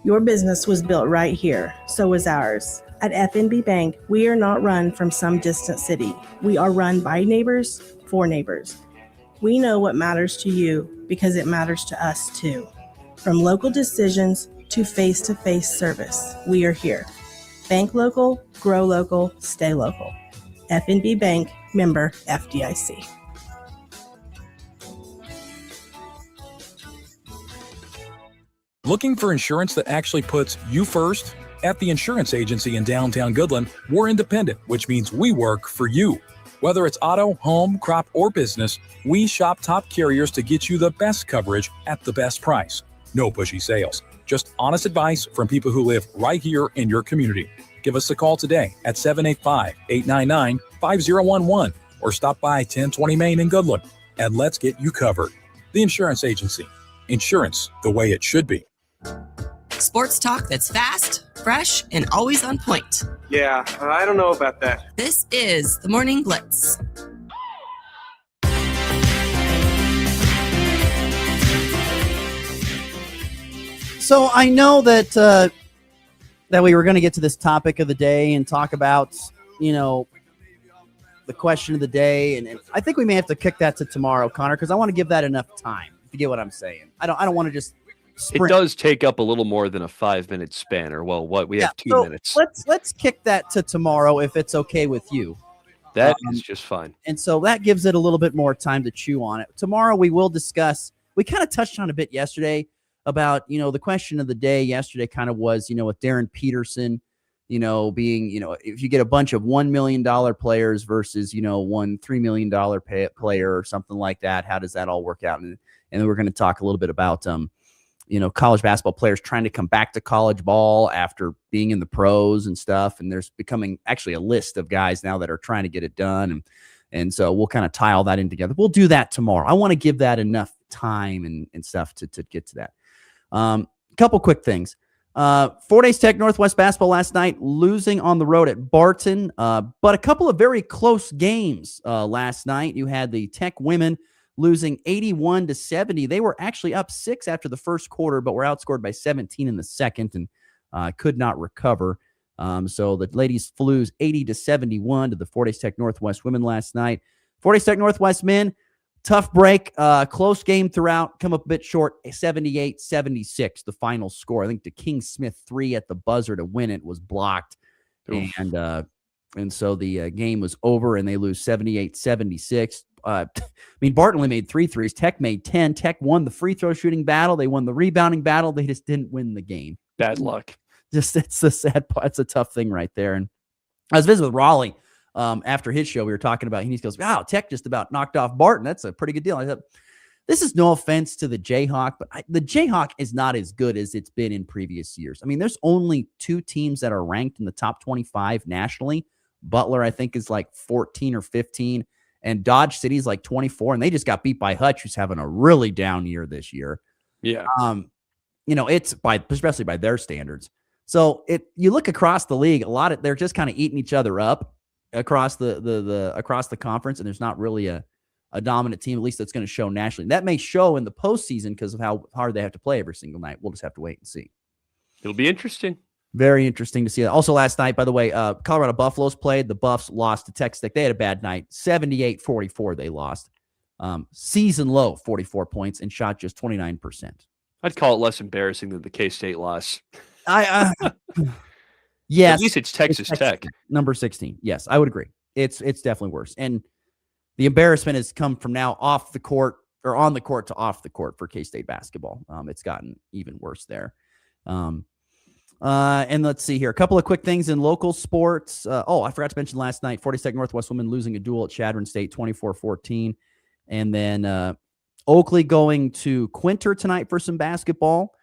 Your business was built right here, so was ours. At FNB Bank, we are not run from some distant city. We are run by neighbors, for neighbors. We know what matters to you because it matters to us too. From local decisions to face-to-face service, we are here. Bank local, grow local, stay local. FNB Bank, member FDIC. Looking for insurance that actually puts you first? At the insurance agency in downtown Goodland, we're independent, which means we work for you. Whether it's auto, home, crop, or business, we shop top carriers to get you the best coverage at the best price. No pushy sales, just honest advice from people who live right here in your community. Give us a call today at 785-899-5011 or stop by 1020 Main in Goodland and let's get you covered. The Insurance Agency. Insurance the way it should be. Sports talk that's fast, fresh, and always on point. Yeah, I don't know about that. This is the Morning Blitz. So I know that that we were going to get to this topic of the day and talk about, the question of the day, and I think we may have to kick that to tomorrow, Connor, because I want to give that enough time. If you get what I'm saying, I don't want to just sprint. It does take up a little more than a 5-minute span, or we have 2 minutes. Let's kick that to tomorrow if it's okay with you. That is just fine. And so that gives it a little bit more time to chew on it. Tomorrow we will discuss. We kind of touched on a bit yesterday about, the question of the day yesterday kind of was, with Darren Peterson, being, if you get a bunch of $1 million players versus, one $3 million player or something like that, how does that all work out? And then we're going to talk a little bit about, college basketball players trying to come back to college ball after being in the pros and stuff. And there's becoming actually a list of guys now that are trying to get it done. And so we'll kind of tie all that in together. We'll do that tomorrow. I want to give that enough time and stuff to get to that. Couple quick things. Fort Hays Tech Northwest basketball last night, losing on the road at Barton, but a couple of very close games last night. You had the Tech women losing 81-70. They were actually up 6 after the first quarter, but were outscored by 17 in the second and could not recover. So the ladies flew 80-71 to the Fort Hays Tech Northwest women last night. Fort Hays Tech Northwest men, tough break, close game throughout, come up a bit short, 78-76, the final score. I think the King Smith 3 at the buzzer to win it was blocked. And so the game was over, and they lose 78-76. Barton only made 3 threes. Tech made 10. Tech won the free throw shooting battle. They won the rebounding battle. They just didn't win the game. Bad luck. It's the sad part. It's a tough thing right there. And I was visiting with Raleigh after his show. We were talking about, he goes, wow, Tech just about knocked off Barton. That's a pretty good deal. I thought, this is no offense to the Jayhawk, but the Jayhawk is not as good as it's been in previous years. I mean, there's only 2 teams that are ranked in the top 25 nationally. Butler, I think, is like 14 or 15, and Dodge City is like 24, and they just got beat by Hutch, who's having a really down year this year. Yeah. It's especially by their standards. So you look across the league, they're just kind of eating each other up across the conference, and there's not really a dominant team, at least that's going to show nationally. That may show in the postseason because of how hard they have to play every single night. We'll just have to wait and see. It'll be interesting. Very interesting to see that. Also last night, by the way, Colorado Buffaloes played. The Buffs lost to Texas Tech. They had a bad night. 78-44 they lost. Season low, 44 points, and shot just 29%. I'd call it less embarrassing than the K-State loss. Yes. At least it's Texas Tech. Number 16. Yes, I would agree. It's definitely worse. And the embarrassment has come from now off the court or on the court to off the court for K-State basketball. It's gotten even worse there. And let's see here. A couple of quick things in local sports. I forgot to mention last night, 40 Tech Northwest women losing a duel at Chadron State, 24-14. And then Oakley going to Quinter tonight for some basketball.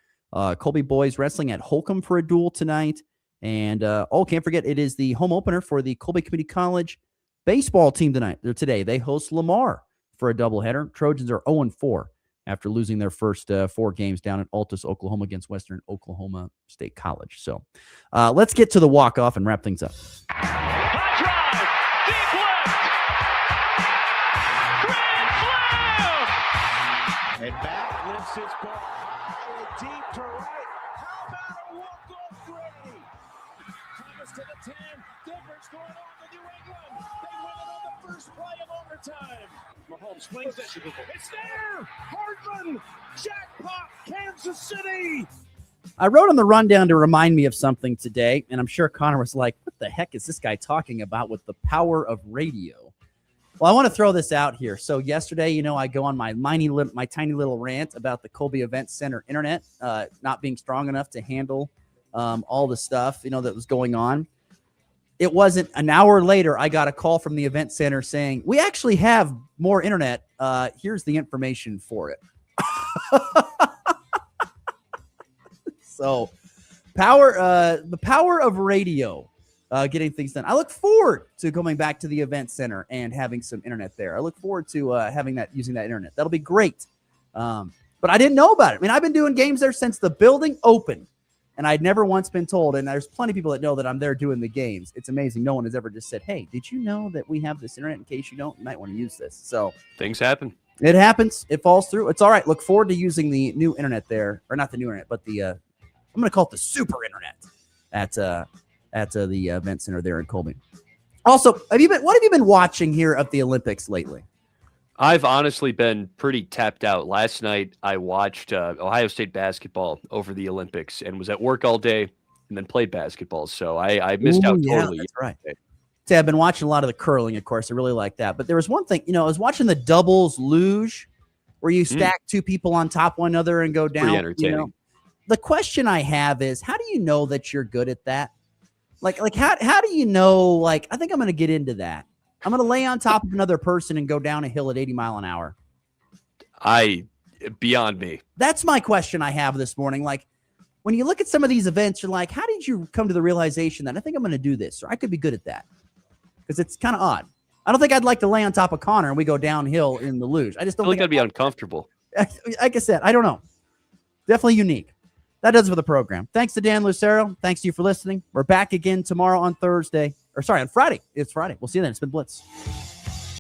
Colby boys wrestling at Holcomb for a duel tonight. And can't forget, it is the home opener for the Colby Community College baseball team today. They host Lamar for a doubleheader. Trojans are 0-4 after losing their first 4 games down in Altus, Oklahoma against Western Oklahoma State College. So let's get to the walk-off and wrap things up. And back lifts his ball deep to right. How about a walk-off three? Thomas to the 10. Difference going on to New England. They win it on the first play of overtime. Mahomes swings it. It's there. Hardman. Jackpot. Kansas City. I wrote on the rundown to remind me of something today, and I'm sure Connor was like, what the heck is this guy talking about with the power of radio? Well, I want to throw this out here. So yesterday, I go on my tiny little rant about the Colby Event Center internet not being strong enough to handle all the stuff, that was going on. it wasn't an hour later, I got a call from the event center saying, we actually have more internet. Here's the information for it. So the power of radio, getting things done. I look forward to going back to the event center and having some internet there. I look forward to using that internet. That'll be great. But I didn't know about it. I mean, I've been doing games there since the building opened, and I'd never once been told. And there's plenty of people that know that I'm there doing the games. It's amazing. No one has ever just said, hey, did you know that we have this internet? In case you don't, you might want to use this. So things happen. It happens. It falls through. It's all right. Look forward to using the new internet there, or not the new internet, but the I'm going to call it the super internet at the event center there in Colby. Also, what have you been watching here at the Olympics lately? I've honestly been pretty tapped out. Last night, I watched Ohio State basketball over the Olympics and was at work all day and then played basketball. So I missed out totally. That's right. See, I've been watching a lot of the curling, of course. I really like that. But there was one thing, I was watching the doubles luge where you stack two people on top of one another and go down. Pretty entertaining. The question I have is, how do you know that you're good at that? Like how do you know, I think I'm going to get into that. I'm going to lay on top of another person and go down a hill at 80 mile an hour. Beyond me. That's my question I have this morning. Like, when you look at some of these events, you're like, how did you come to the realization that I think I'm going to do this, or I could be good at that? Because it's kind of odd. I don't think I'd like to lay on top of Connor and we go downhill in the luge. I just don't think that'd be uncomfortable. Like I said, I don't know. Definitely unique. That does it for the program. Thanks to Dan Lucero. Thanks to you for listening. We're back again tomorrow on Friday. It's Friday. We'll see you then. It's been Blitz.